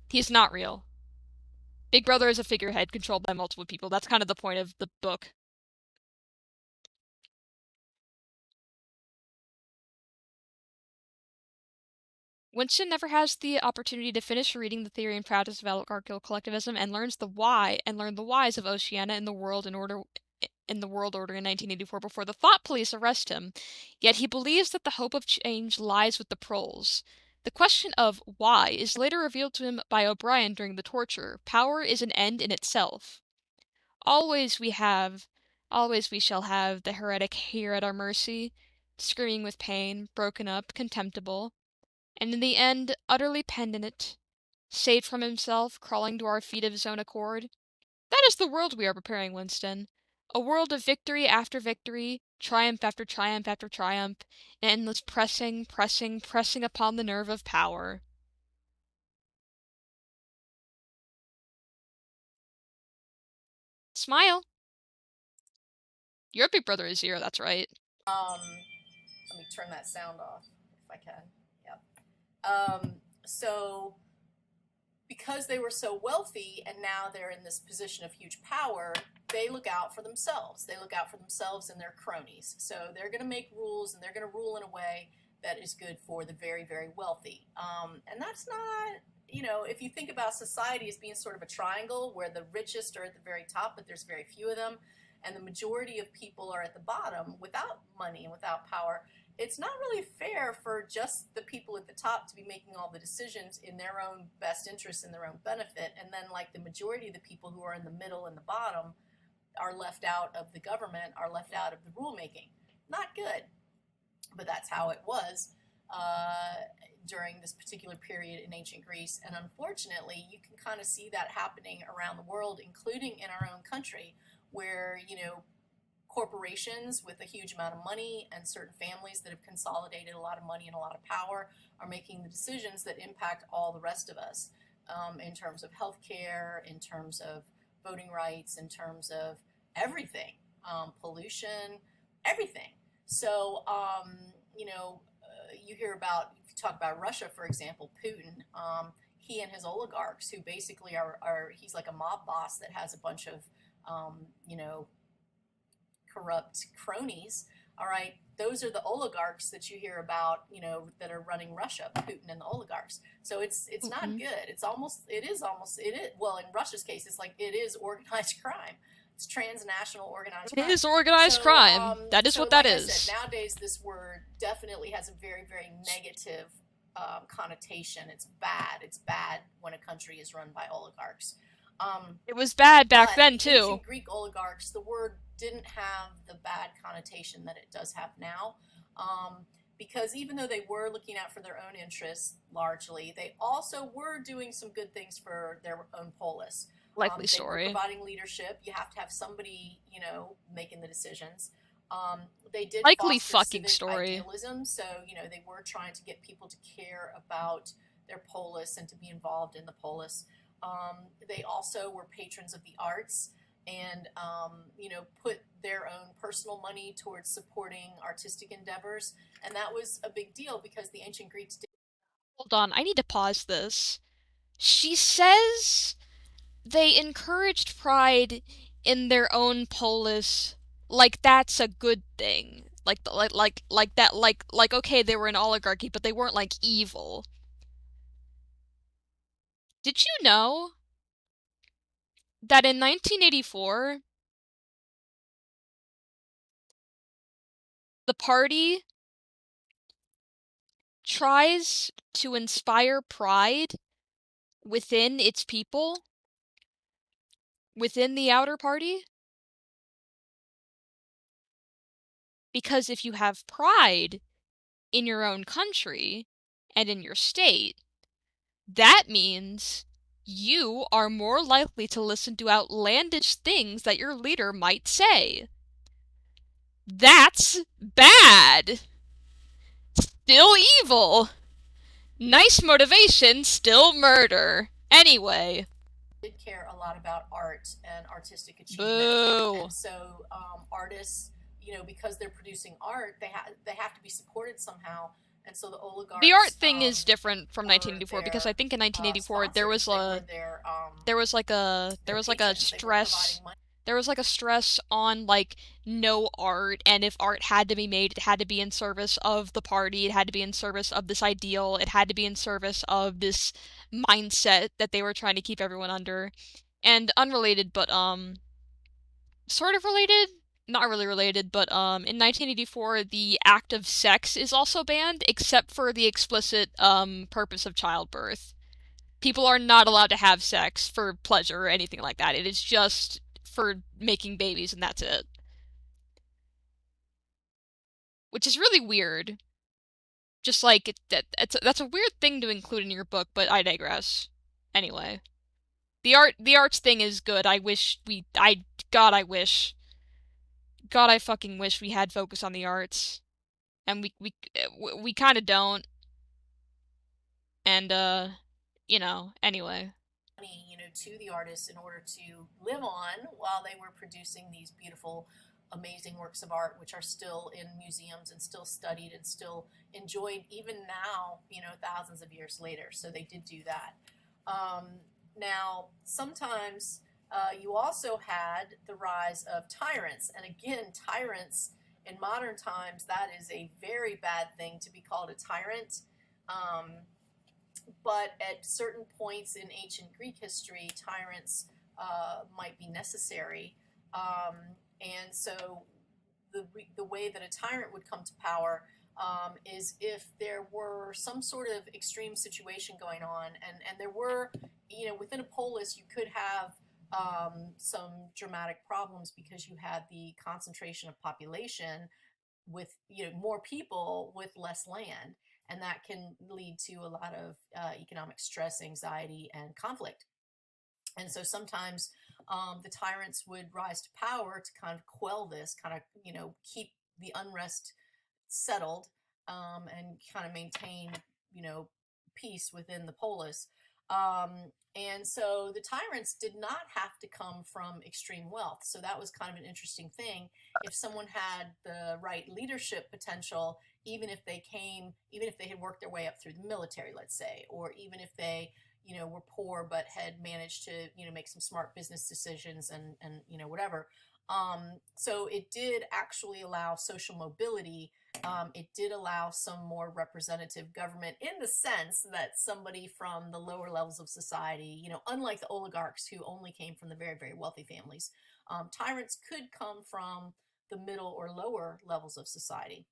He is not real. Big Brother is a figurehead controlled by multiple people. That's kind of the point of the book. Winston never has the opportunity to finish reading the theory and practice of oligarchical collectivism and learns the why and learn the whys of Oceania and the world order in 1984 before the thought police arrest him. Yet he believes that the hope of change lies with the proles. The question of why is later revealed to him by O'Brien during the torture. Power is an end in itself. Always we have, always we shall have the heretic here at our mercy, screaming with pain, broken up, contemptible, and in the end utterly penitent, saved from himself, crawling to our feet of his own accord. That is the world we are preparing, Winston. A world of victory after victory, triumph after triumph after triumph, an endless pressing, pressing, pressing upon the nerve of power. Smile. Your big brother is here, that's right. Let me turn that sound off if I can. Yep. So because they were so wealthy and now they're in this position of huge power, they look out for themselves. They look out for themselves and their cronies. So they're going to make rules and they're going to rule in a way that is good for the very, very wealthy. And that's not, if you think about society as being sort of a triangle where the richest are at the very top, but there's very few of them, and the majority of people are at the bottom without money and without power, it's not really fair for just the people at the top to be making all the decisions in their own best interest and their own benefit, and then like the majority of the people who are in the middle and the bottom are left out of the government, are left out of the rulemaking. Not good, but that's how it was during this particular period in ancient Greece. And unfortunately, you can kind of see that happening around the world, including in our own country, where corporations with a huge amount of money and certain families that have consolidated a lot of money and a lot of power are making the decisions that impact all the rest of us, in terms of healthcare, in terms of voting rights, in terms of everything, pollution, everything. So, you hear about, if you talk about Russia, for example, Putin, he and his oligarchs, who basically he's like a mob boss that has a bunch of, corrupt cronies. All right, those are the oligarchs that you hear about, that are running Russia, Putin and the oligarchs. So it's not Mm-hmm. good. It is well, in Russia's case, it's like it is organized crime It's transnational organized It crime. is organized So, crime. That is so what that like I said, is. nowadays this word definitely has a very, very negative connotation. It's bad. It's bad when a country is run by oligarchs. Um, It was bad back but then, the too. ancient Greek oligarchs, the word didn't have the bad connotation that it does have now. Because even though they were looking out for their own interests largely, they also were doing some good things for their own polis. Likely They were story. providing leadership. You have to have somebody, making the decisions. They did Likely foster fucking civic story. idealism, so they were trying to get people to care about their polis and to be involved in the polis. They also were patrons of the arts and put their own personal money towards supporting artistic endeavors, and that was a big deal because the ancient Greeks did. Hold on, I need to pause this. She says they encouraged pride in their own polis, like that's a good thing. Like that, like okay, they were an oligarchy, but they weren't like evil. Did you know that in 1984 the party tries to inspire pride within its people, within the outer party? Because if you have pride in your own country and in your state, that means you are more likely to listen to outlandish things that your leader might say. That's bad. Still evil. Nice motivation, still murder. Anyway. Did care a lot about art and artistic achievement, Boo. and so artists, because they're producing art, they have to be supported somehow, and so the The art oligarchs thing is different from were 1984 because I their think in 1984 sponsors. They were their there was like a patrons. They were stress providing money. there was like a stress on like no art, and if art had to be made, it had to be in service of the party, it had to be in service of this ideal, it had to be in service of this mindset that they were trying to keep everyone under. And unrelated, but sort of related, not really related, but in 1984 the act of sex is also banned except for the explicit purpose of childbirth. People are not allowed to have sex for pleasure or anything like that. It is just for making babies, and that's it. Which is really weird. Just like that's a weird thing to include in your book, but I digress. Anyway, the arts thing is good. I wish we I God I wish God I fucking wish we had focus on the arts, and we kind of don't. And anyway. Money, to the artists in order to live on while they were producing these beautiful, amazing works of art, which are still in museums and still studied and still enjoyed even now, thousands of years later. So they did do that. Now, sometimes you also had the rise of tyrants. And again, tyrants in modern times, that is a very bad thing to be called a tyrant. But at certain points in ancient Greek history, tyrants might be necessary. Um, and so the way that a tyrant would come to power is if there were some sort of extreme situation going on, and there were, within a polis, you could have some dramatic problems because you had the concentration of population with more people with less land, and that can lead to a lot of economic stress, anxiety, and conflict. And so sometimes the tyrants would rise to power to kind of quell this, kind of keep the unrest settled, and kind of maintain peace within the polis. And so the tyrants did not have to come from extreme wealth. So that was kind of an interesting thing. If someone had the right leadership potential, even if they had worked their way up through the military, let's say, or even if they were poor but had managed to make some smart business decisions and whatever. So it did actually allow social mobility. It did allow some more representative government in the sense that somebody from the lower levels of society, unlike the oligarchs who only came from the very, very wealthy families, Tyrants could come from the middle or lower levels of society.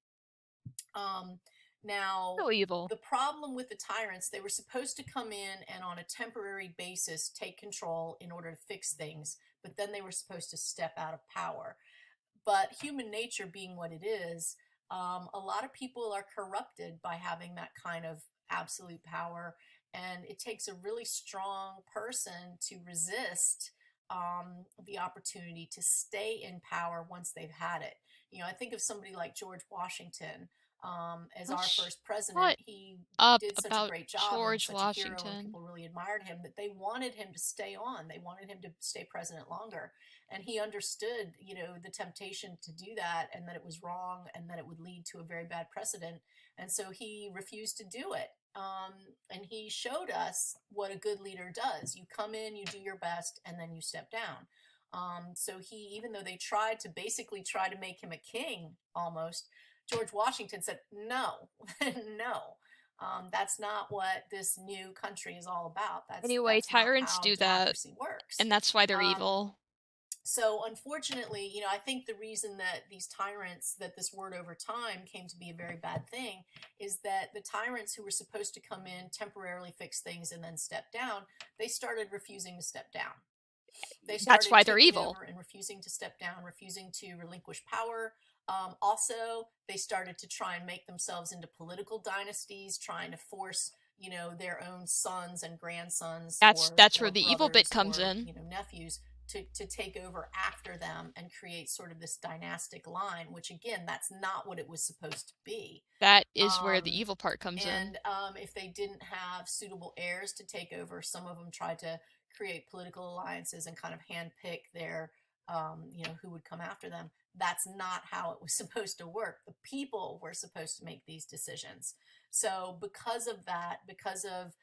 Um, Now, So evil. the problem with the tyrants, they were supposed to come in and on a temporary basis take control in order to fix things, but then they were supposed to step out of power. But human nature being what it is, a lot of people are corrupted by having that kind of absolute power. And it takes a really strong person to resist the opportunity to stay in power once they've had it. I think of somebody like George Washington as our Let's first president. shut He up did such a about great job and was George such a hero, and Washington. people really admired him that they wanted him to stay on. They wanted him to stay president longer, and he understood the temptation to do that, and that it was wrong, and that it would lead to a very bad precedent, and so he refused to do it. And he showed us what a good leader does. You come in, you do your best, and then you step down. So he, even though they tried to basically try to make him a king almost, George Washington said no. No, that's not what this new country is all about. that's Anyway, that's not tyrants how do that, democracy works. and that's why they're um, evil. so unfortunately, I think the reason that these tyrants, that this word over time came to be a very bad thing, is that the tyrants who were supposed to come in, temporarily fix things, and then step down, they started refusing to step down. They That's started why they're taking evil. over and refusing to step down, refusing to relinquish power. Also, they started to try and make themselves into political dynasties, trying to force their own sons and grandsons, or That's where or the evil bit brothers, comes or in. nephews, to take over after them and create sort of this dynastic line, which again, that's not what it was supposed to be. That is where the um, evil part comes in. and if they didn't have suitable heirs to take over, some of them tried to create political alliances and kind of handpick their, who would come after them. That's not how it was supposed to work. The people were supposed to make these decisions. So, because of that, because of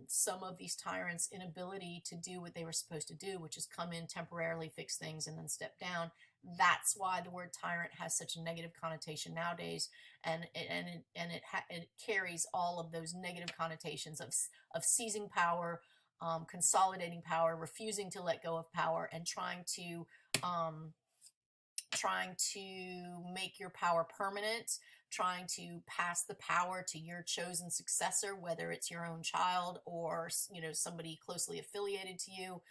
some of these tyrants' inability to do what they were supposed to do, which is come in, temporarily fix things, and then step down, that's why the word tyrant has such a negative connotation nowadays, and it carries all of those negative connotations of seizing power, consolidating power, refusing to let go of power, and um, trying to make your power permanent, trying to pass the power to your chosen successor, whether it's your own child or somebody closely affiliated to you.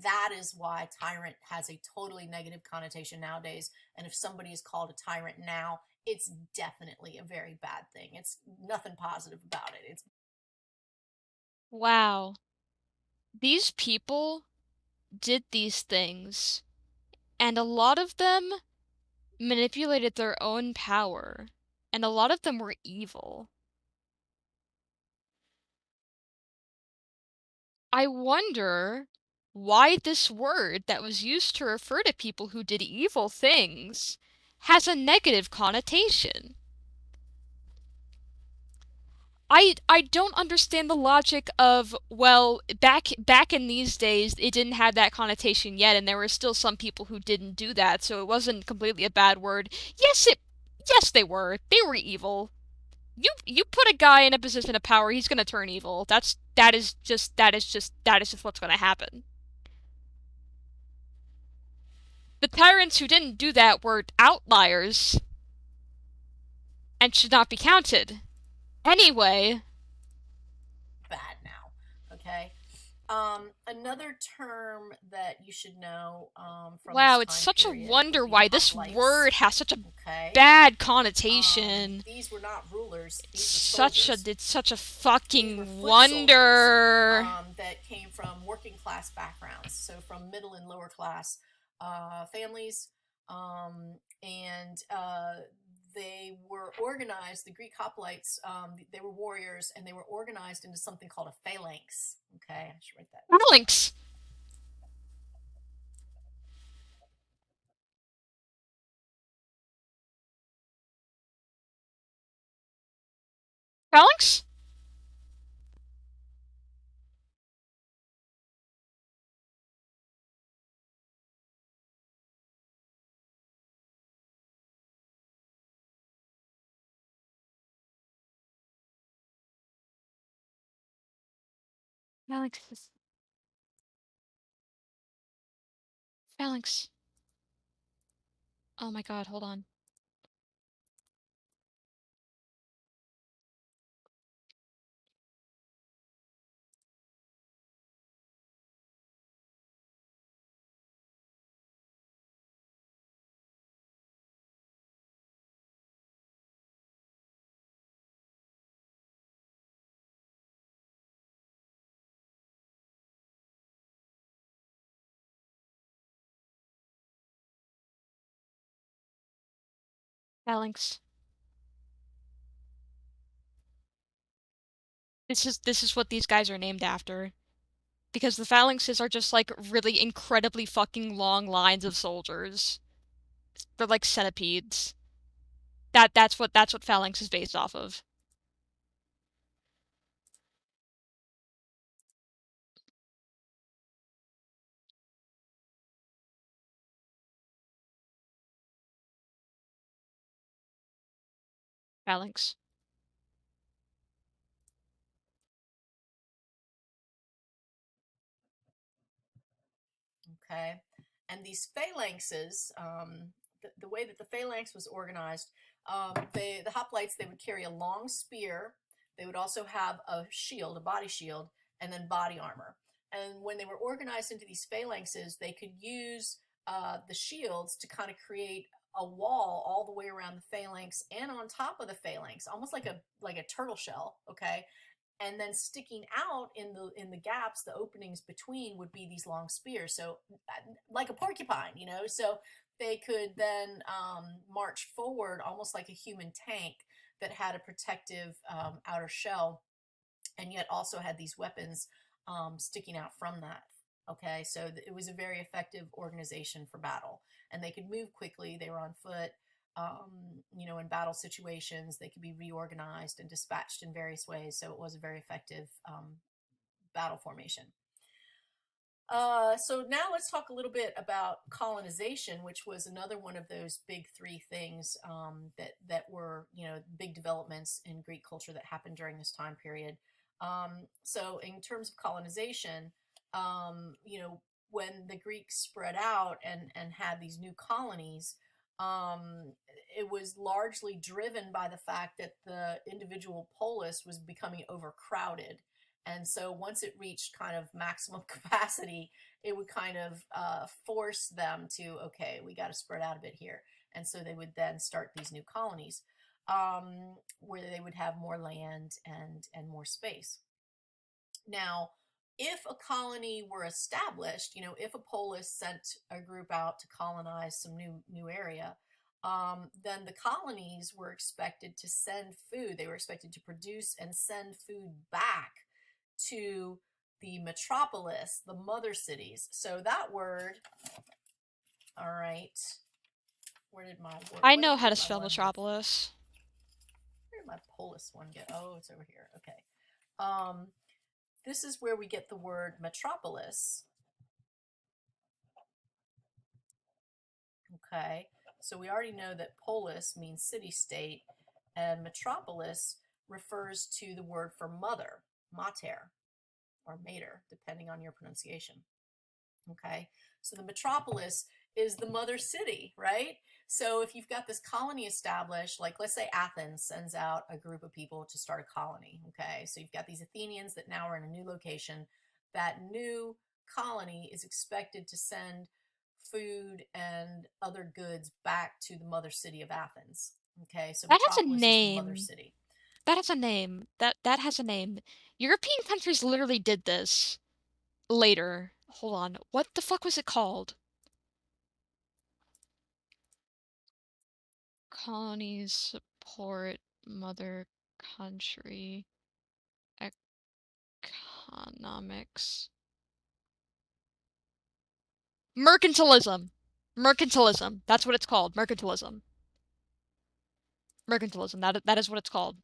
That is why tyrant has a totally negative connotation nowadays. And if somebody is called a tyrant now, it's definitely a very bad thing. It's nothing positive about it. It's Wow. These people did these things, and a lot of them manipulated their own power, and a lot of them were evil. I wonder why this word that was used to refer to people who did evil things has a negative connotation. I don't understand the logic of, well, back in these days it didn't have that connotation yet, and there were still some people who didn't do that, so it wasn't completely a bad word. Yes they were. They were evil. You put a guy in a position of power, he's gonna turn evil. That is just what's gonna happen. The tyrants who didn't do that were outliers and should not be counted. Anyway, bad now. Okay. Another term that you should know from this wow, it's time such a period would wonder be why this hoplites. word has such a Okay. bad connotation. These were not rulers, It's these were such a soldiers. it's such a These were fucking foot soldiers wonder. that came from working class backgrounds, so from middle and lower class families. And they were organized, the Greek hoplites, they were warriors, and they were organized into something called a phalanx. Okay, I should write that. Phalanx. Phalanx? Phalanx. Phalanx. Oh my god, hold on. Phalanx. This is what these guys are named after. Because the phalanxes are just like really incredibly fucking long lines of soldiers. They're like centipedes. That's what phalanx is based off of. Phalanx. Okay. And these phalanxes, the way that the phalanx was organized, the hoplites, they would carry a long spear. They would also have a shield, a body shield, and then body armor. And when they were organized into these phalanxes, they could use the shields to kind of create a wall all the way around the phalanx and on top of the phalanx, almost like a turtle shell. Okay, and then sticking out in the gaps, the openings between would be these long spears, so like a porcupine, you know. So they could then march forward almost like a human tank that had a protective outer shell, and yet also had these weapons sticking out from that. Okay, so it was a very effective organization for battle, and they could move quickly. They were on foot. You know, in battle situations, they could be reorganized and dispatched in various ways. So it was a very effective battle formation. So now let's talk a little bit about colonization, which was another one of those big three things that were, you know, big developments in Greek culture that happened during this time period. So in terms of colonization, you know, when the Greeks spread out and had these new colonies, um, it was largely driven by the fact that the individual polis was becoming overcrowded, and so once it reached kind of maximum capacity, it would kind of force them to, okay, we got to spread out a bit here. And so they would then start these new colonies where they would have more land and more space. Now, if a colony were established, you know, if a polis sent a group out to colonize some new area, then the colonies were expected to send food. They were expected to produce and send food back to the metropolis, the mother cities. So that word, all right, where did my word, I what know did, how where to did my spell one go? Metropolis. Where did my polis one go? Oh, it's over here. Okay. Um, this is where we get the word metropolis. Okay. So we already know that polis means city state, and metropolis refers to the word for mother, mater, or mater, depending on your pronunciation. Okay. So the metropolis is the mother city, right? So if you've got this colony established, like let's say Athens sends out a group of people to start a colony. Okay. So you've got these Athenians that now are in a new location. That new colony is expected to send food and other goods back to the mother city of Athens. Okay. So That has a metropolis is the mother name. city. That has a name. That has a name. European countries literally did this later. Hold on. What the fuck was it called? Colonies support mother country economics. Mercantilism. Mercantilism. That's what it's called. Mercantilism. Mercantilism. That is what it's called.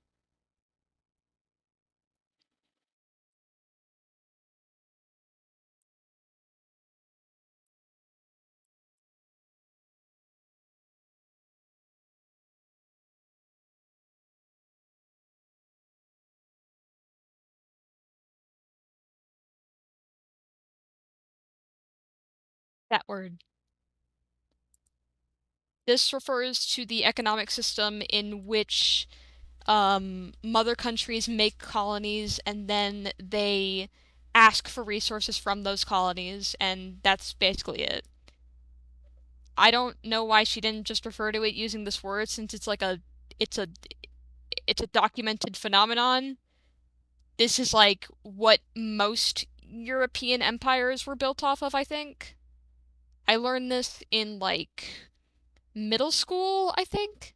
That word. This refers to the economic system in which mother countries make colonies and then they ask for resources from those colonies, and that's basically it. I don't know why she didn't just refer to it using this word since it's a it's a documented phenomenon. This is like what most European empires were built off of, I think. I learned this in like middle school, I think.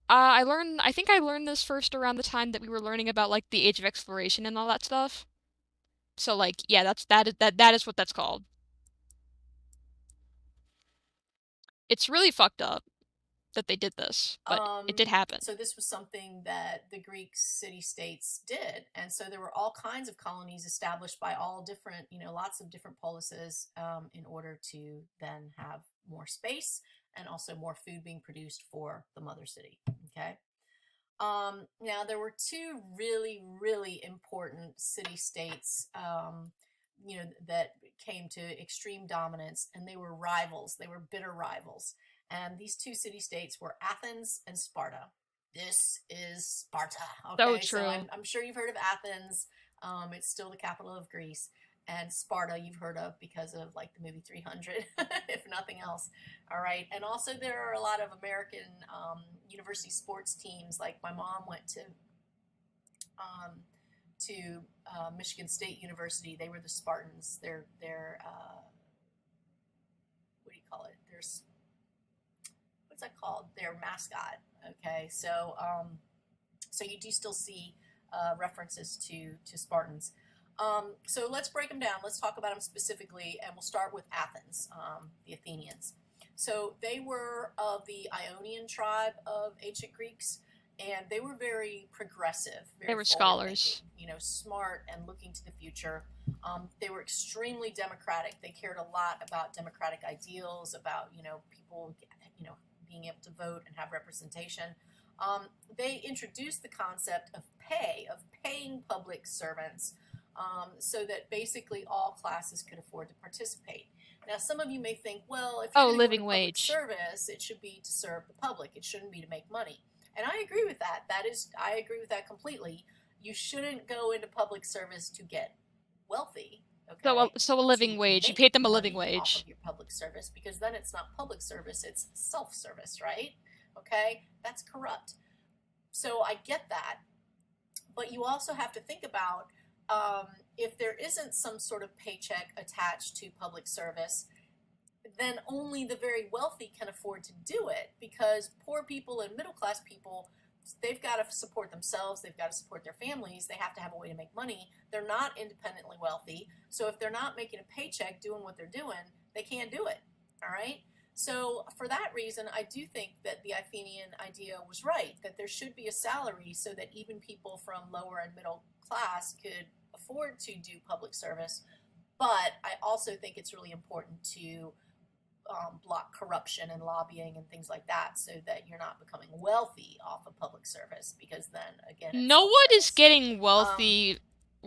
I think I learned this first around the time that we were learning about like the age of exploration and all that stuff. So like, yeah, that is what that's called. It's really fucked up that they did this, but it did happen. So this was something that the Greek city-states did, and so there were all kinds of colonies established by all different, lots of different polises, in order to then have more space and also more food being produced for the mother city. Okay. Now, there were two really, really important city states, that came to extreme dominance, and they were rivals. They were bitter rivals. And these two city states were Athens and Sparta. This is Sparta. So Okay, so true. I'm sure you've heard of Athens. It's still the capital of Greece. And Sparta, you've heard of because of like the movie 300, if nothing else. All right. And also, there are a lot of American university sports teams. Like my mom went um, to Michigan State University. They were the Spartans. They're what do you call it? There's what's that called? Their mascot. Okay. So you do still see references to Spartans. So let's break them down. Let's talk about them specifically, and we'll start with Athens, the Athenians. So they were of the Ionian tribe of ancient Greeks, and they were very progressive, They very were forward thinking, scholars. smart and looking to the future. They were extremely democratic. They cared a lot about democratic ideals, about people, being able to vote and have representation. They introduced the concept of paying public servants, so that basically all classes could afford to participate. Now, some of you may think, well, if you're Oh, going to go living into public wage. service, it should be to serve the public. It shouldn't be to make money. And I agree with that. I agree with that completely. You shouldn't go into public service to get wealthy, okay? So a living To wage. You make paid them a living money off wage. of your public service, because then it's not public service, it's self service, right? Okay? That's corrupt. So I get that. But you also have to think about, if there isn't some sort of paycheck attached to public service, then only the very wealthy can afford to do it, because poor people and middle class people, they've got to support themselves, they've got to support their families, they have to have a way to make money. They're not independently wealthy, so if they're not making a paycheck doing what they're doing, they can't do it. All right. So for that reason, I do think that the Athenian idea was right, that there should be a salary so that even people from lower and middle class could afford to do public service. But I also think it's really important to block corruption and lobbying and things like that, so that you're not becoming wealthy off of public service, because then again it's No one is self-service. getting um, wealthy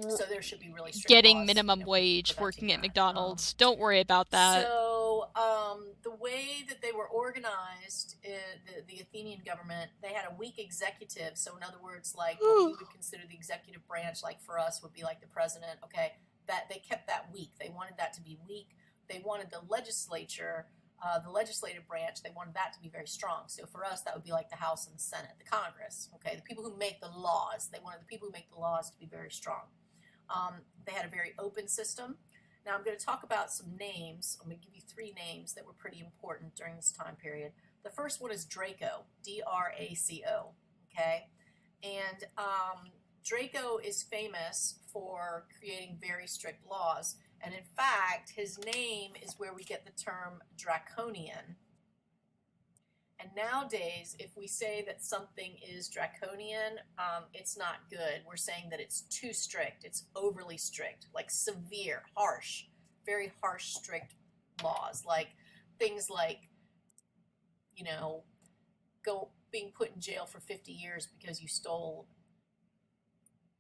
so there should be really strict getting laws, minimum wage preventing working at that. McDonald's. Don't worry about that. So the way that they were organized, the Athenian government, they had a weak executive. So in other words, like what we would consider the executive branch, like for us would be like the president. Okay, that they kept that weak. They wanted that to be weak. They wanted the legislature, the legislative branch, they wanted that to be very strong. So for us, that would be like the House and the Senate, the Congress. Okay, the people who make the laws. They wanted the people who make the laws to be very strong. They had a very open system. Now I'm going to talk about some names. I'm going to give you three names that were pretty important during this time period. The first one is Draco, Draco. Okay, and Draco is famous for creating very strict laws. And in fact, his name is where we get the term draconian. And nowadays, if we say that something is draconian, it's not good. We're saying that it's too strict, it's overly strict, like severe, harsh, very harsh, strict laws, like things like, you know, being put in jail for 50 years because you stole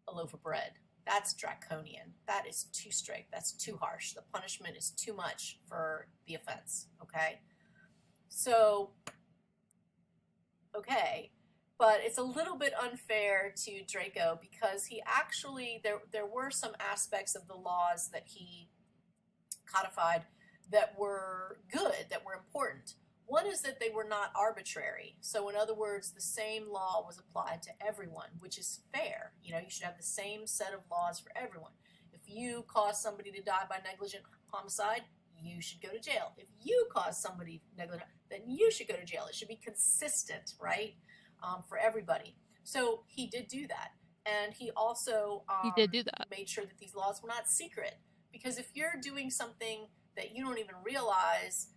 a loaf of bread. That's draconian. That is too strict. That's too harsh. The punishment is too much for the offense. Okay. So, okay. But it's a little bit unfair to Draco because he actually there were some aspects of the laws that he codified that were good, that were important. One is that they were not arbitrary. So, in other words, the same law was applied to everyone, which is fair. You know, you should have the same set of laws for everyone. If you cause somebody to die by negligent homicide, you should go to jail. If you cause somebody negligent, then you should go to jail. It should be consistent, right, for everybody. So he did do that, and he also He did do that. made sure that these laws were not secret. Because if you're doing something that you don't even realize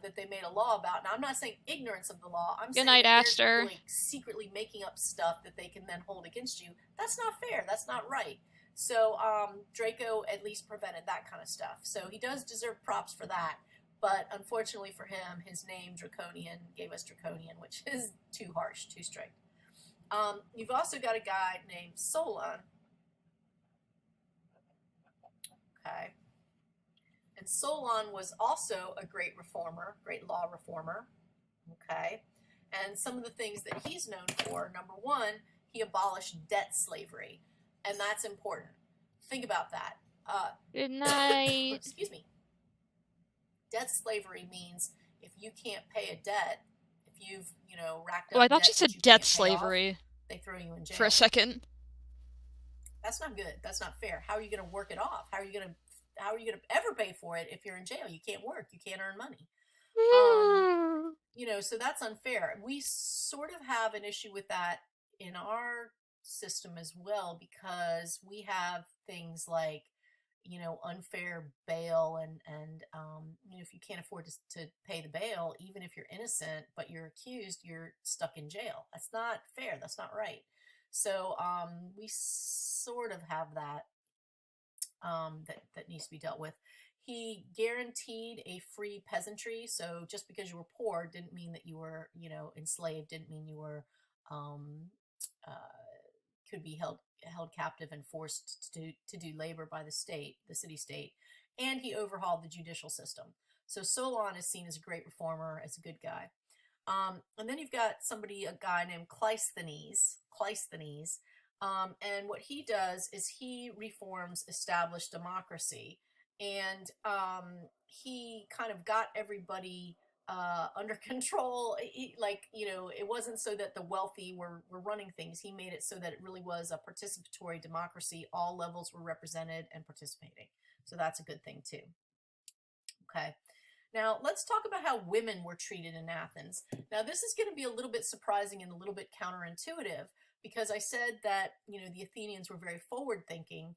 that they made a law about, now I'm not saying ignorance of the law, I'm Good saying night, if they're Aster. like secretly making up stuff that they can then hold against you, that's not fair. That's not right. So Draco at least prevented that kind of stuff. So he does deserve props for that. But unfortunately for him, his name Draconian gave us Draconian, which is too harsh, too strict. You've also got a guy named Solon. Okay. And Solon was also a great reformer, great law reformer. Okay. And some of the things that he's known for, number one, he abolished debt slavery. And that's important. Think about that. Good night. Excuse me. Debt slavery means if you can't pay a debt, if you've, racked Oh, I up thought you debt that said you death can't pay off, slavery they throw you in for a jail. second. That's not good. That's not fair. How are you going to work it off? How are you going to ever pay for it if you're in jail? You can't work. You can't earn money. Um, so that's unfair. We sort of have an issue with that in our system as well because we have things like, unfair bail and if you can't afford to pay the bail, even if you're innocent but you're accused, you're stuck in jail. That's not fair. That's not right. So we sort of have that that needs to be dealt with. He guaranteed a free peasantry, so just because you were poor didn't mean that you were, enslaved. Didn't mean you were um, uh, could be held captive and forced to do labor by the state, the city state. And he overhauled the judicial system. So Solon is seen as a great reformer, as a good guy. And then you've got a guy named Cleisthenes. And what he does is he reforms established democracy. And he kind of got everybody under control. It wasn't so that the wealthy were running things. He made it so that it really was a participatory democracy. All levels were represented and participating. So that's a good thing, too. Okay. Now, let's talk about how women were treated in Athens. Now, this is going to be a little bit surprising and a little bit counterintuitive because I said that, the Athenians were very forward thinking.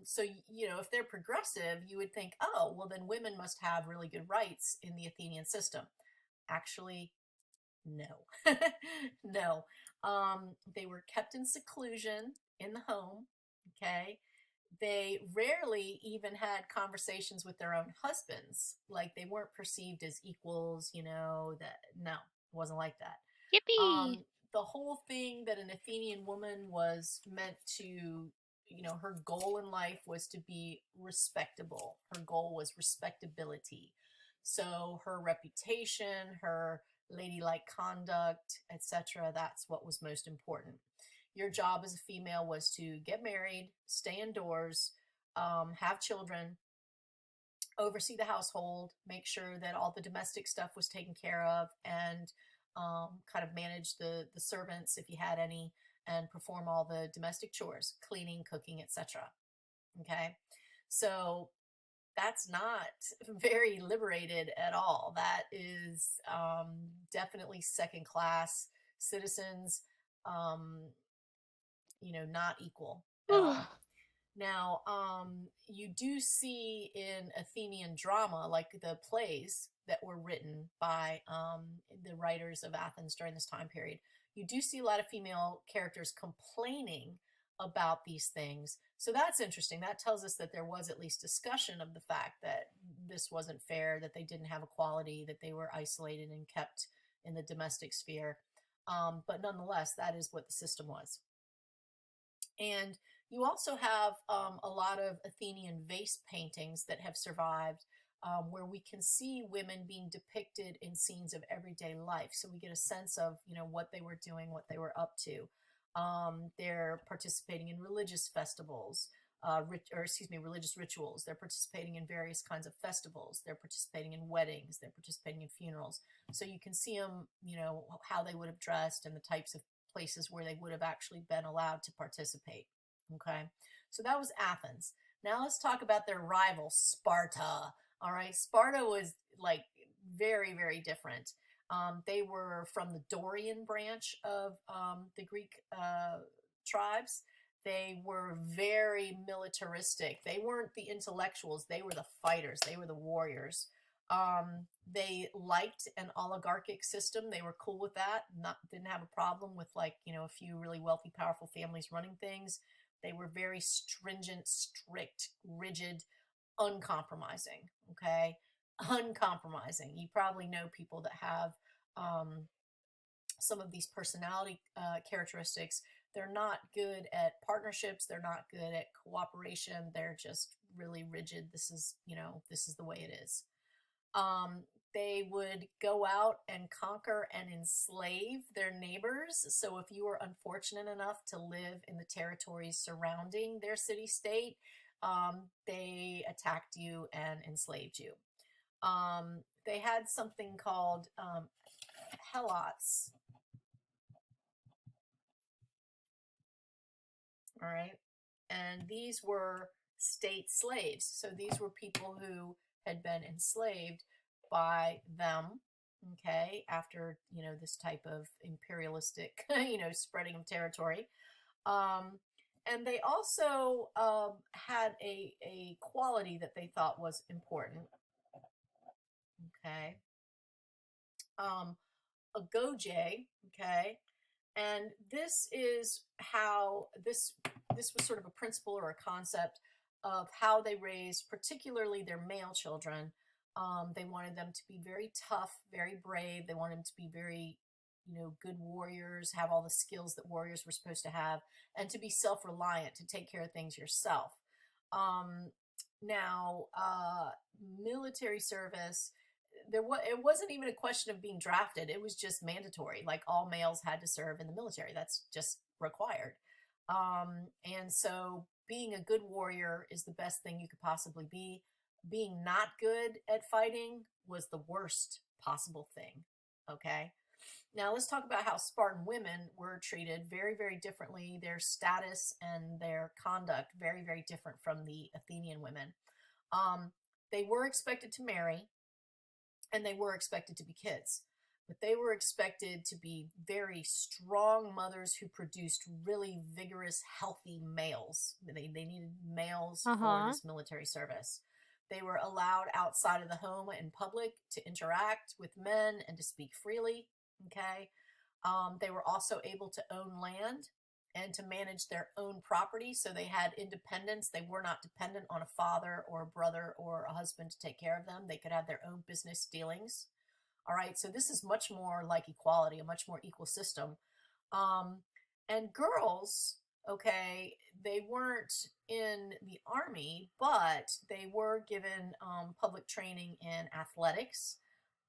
So, if they're progressive, you would think, oh, well, then women must have really good rights in the Athenian system. Actually, no. No. They were kept in seclusion in the home. Okay. They rarely even had conversations with their own husbands. Like they weren't perceived as equals, that no, it wasn't like that. Yippee! The whole thing that an Athenian woman was meant to, her goal in life was to be respectable. Her goal was respectability. So her reputation, her ladylike conduct, etc., that's what was most important. Your job as a female was to get married, stay indoors, have children, oversee the household, make sure that all the domestic stuff was taken care of, and kind of manage the servants if you had any, and perform all the domestic chores, cleaning, cooking, etc. Okay, so that's not very liberated at all. That is definitely second class citizens, um, not equal at all. Now, you do see in Athenian drama, like the plays that were written by the writers of Athens during this time period, you do see a lot of female characters complaining about these things. So that's interesting. That tells us that there was at least discussion of the fact that this wasn't fair, that they didn't have equality, that they were isolated and kept in the domestic sphere. But nonetheless, that is what the system was. And you also have a lot of Athenian vase paintings that have survived. where we can see women being depicted in scenes of everyday life. So we get a sense of, what they were doing, what they were up to. They're participating in religious festivals, religious rituals. They're participating in various kinds of festivals. They're participating in weddings. They're participating in funerals. So you can see them, how they would have dressed and the types of places where they would have actually been allowed to participate. Okay, so that was Athens. Now let's talk about their rival, Sparta. All right, Sparta was like very, very different. They were from the Dorian branch of the Greek tribes. They were very militaristic. They weren't the intellectuals, they were the fighters, they were the warriors. They liked an oligarchic system. They were cool with that. Didn't have a problem with, like, a few really wealthy, powerful families running things. They were very stringent, strict, rigid, uncompromising. Okay, uncompromising. You probably know people that have some of these personality characteristics. They're not good at partnerships. They're not good at cooperation. They're just really rigid. This is the way it is. Um, they would go out and conquer and enslave their neighbors. So if you were unfortunate enough to live in the territories surrounding their city state, they attacked you and enslaved you. They had something called helots. All right. And these were state slaves. So these were people who had been enslaved by them, okay, after, this type of imperialistic, spreading of territory. Um, and they also had a quality that they thought was important, okay. A goje, okay, and this is how this was sort of a principle or a concept of how they raised particularly their male children. They wanted them to be very tough, very brave. They wanted them to be very, good warriors, have all the skills that warriors were supposed to have, and to be self-reliant, to take care of things yourself. um, Now, military service, it wasn't even a question of being drafted. It was just mandatory. Like, all males had to serve in the military. That's just required. And so being a good warrior is the best thing you could possibly be. Being not good at fighting was the worst possible thing. Okay. Now let's talk about how Spartan women were treated very, very differently. Their status and their conduct very, very different from the Athenian women. Um, they were expected to marry, and they were expected to be kids, but they were expected to be very strong mothers who produced really vigorous, healthy males. They needed males for Uh-huh. this military service. They were allowed outside of the home in public to interact with men and to speak freely. Okay. They were also able to own land and to manage their own property. So they had independence. They were not dependent on a father or a brother or a husband to take care of them. They could have their own business dealings. All right. So this is much more like equality, a much more equal system. Um, and girls, okay, they weren't in the army, but they were given public training in athletics,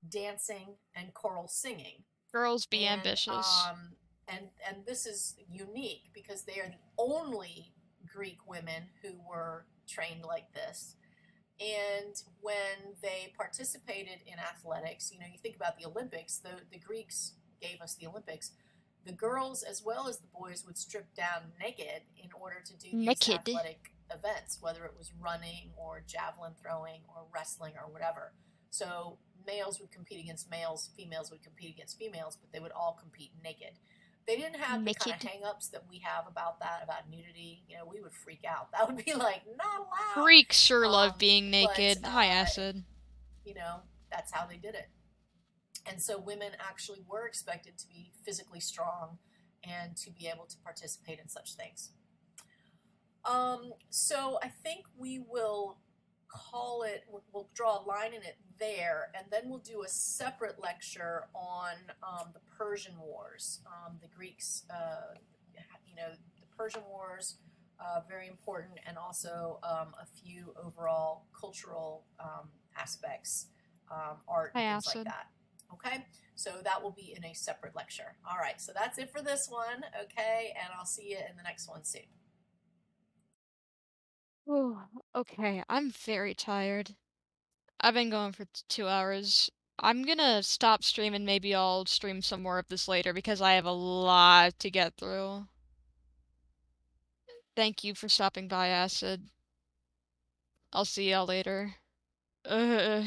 dancing, and choral singing. Girls be and ambitious. um, and this is unique because they are the only Greek women who were trained like this. And when they participated in athletics, you think about the Olympics. The Greeks gave us the Olympics. The girls as well as the boys would strip down naked in order to do these Naked. athletic events, whether it was running or javelin throwing or wrestling or whatever. So males would compete against males, females would compete against females, but they would all compete naked. They didn't have the kind of Naked. hang-ups that we have about that, about nudity. We would freak out. That would be like, not allowed. Freaks sure love being But naked. High acid. you know, that's how they did it. And so women actually were expected to be physically strong and to be able to participate in such things. So I think we will call it, we'll draw a line in it there, and then we'll do a separate lecture on the Persian Wars. The Greeks, the Persian Wars, very important, and also a few overall cultural aspects, art Hi, and things like acid. that. Okay, so that will be in a separate lecture. All right, so that's it for this one. Okay, and I'll see you in the next one soon. Ooh, okay, I'm very tired. I've been going for 2 hours. I'm gonna stop streaming. Maybe I'll stream some more of this later because I have a lot to get through. Thank you for stopping by, Acid. I'll see y'all later. Ugh.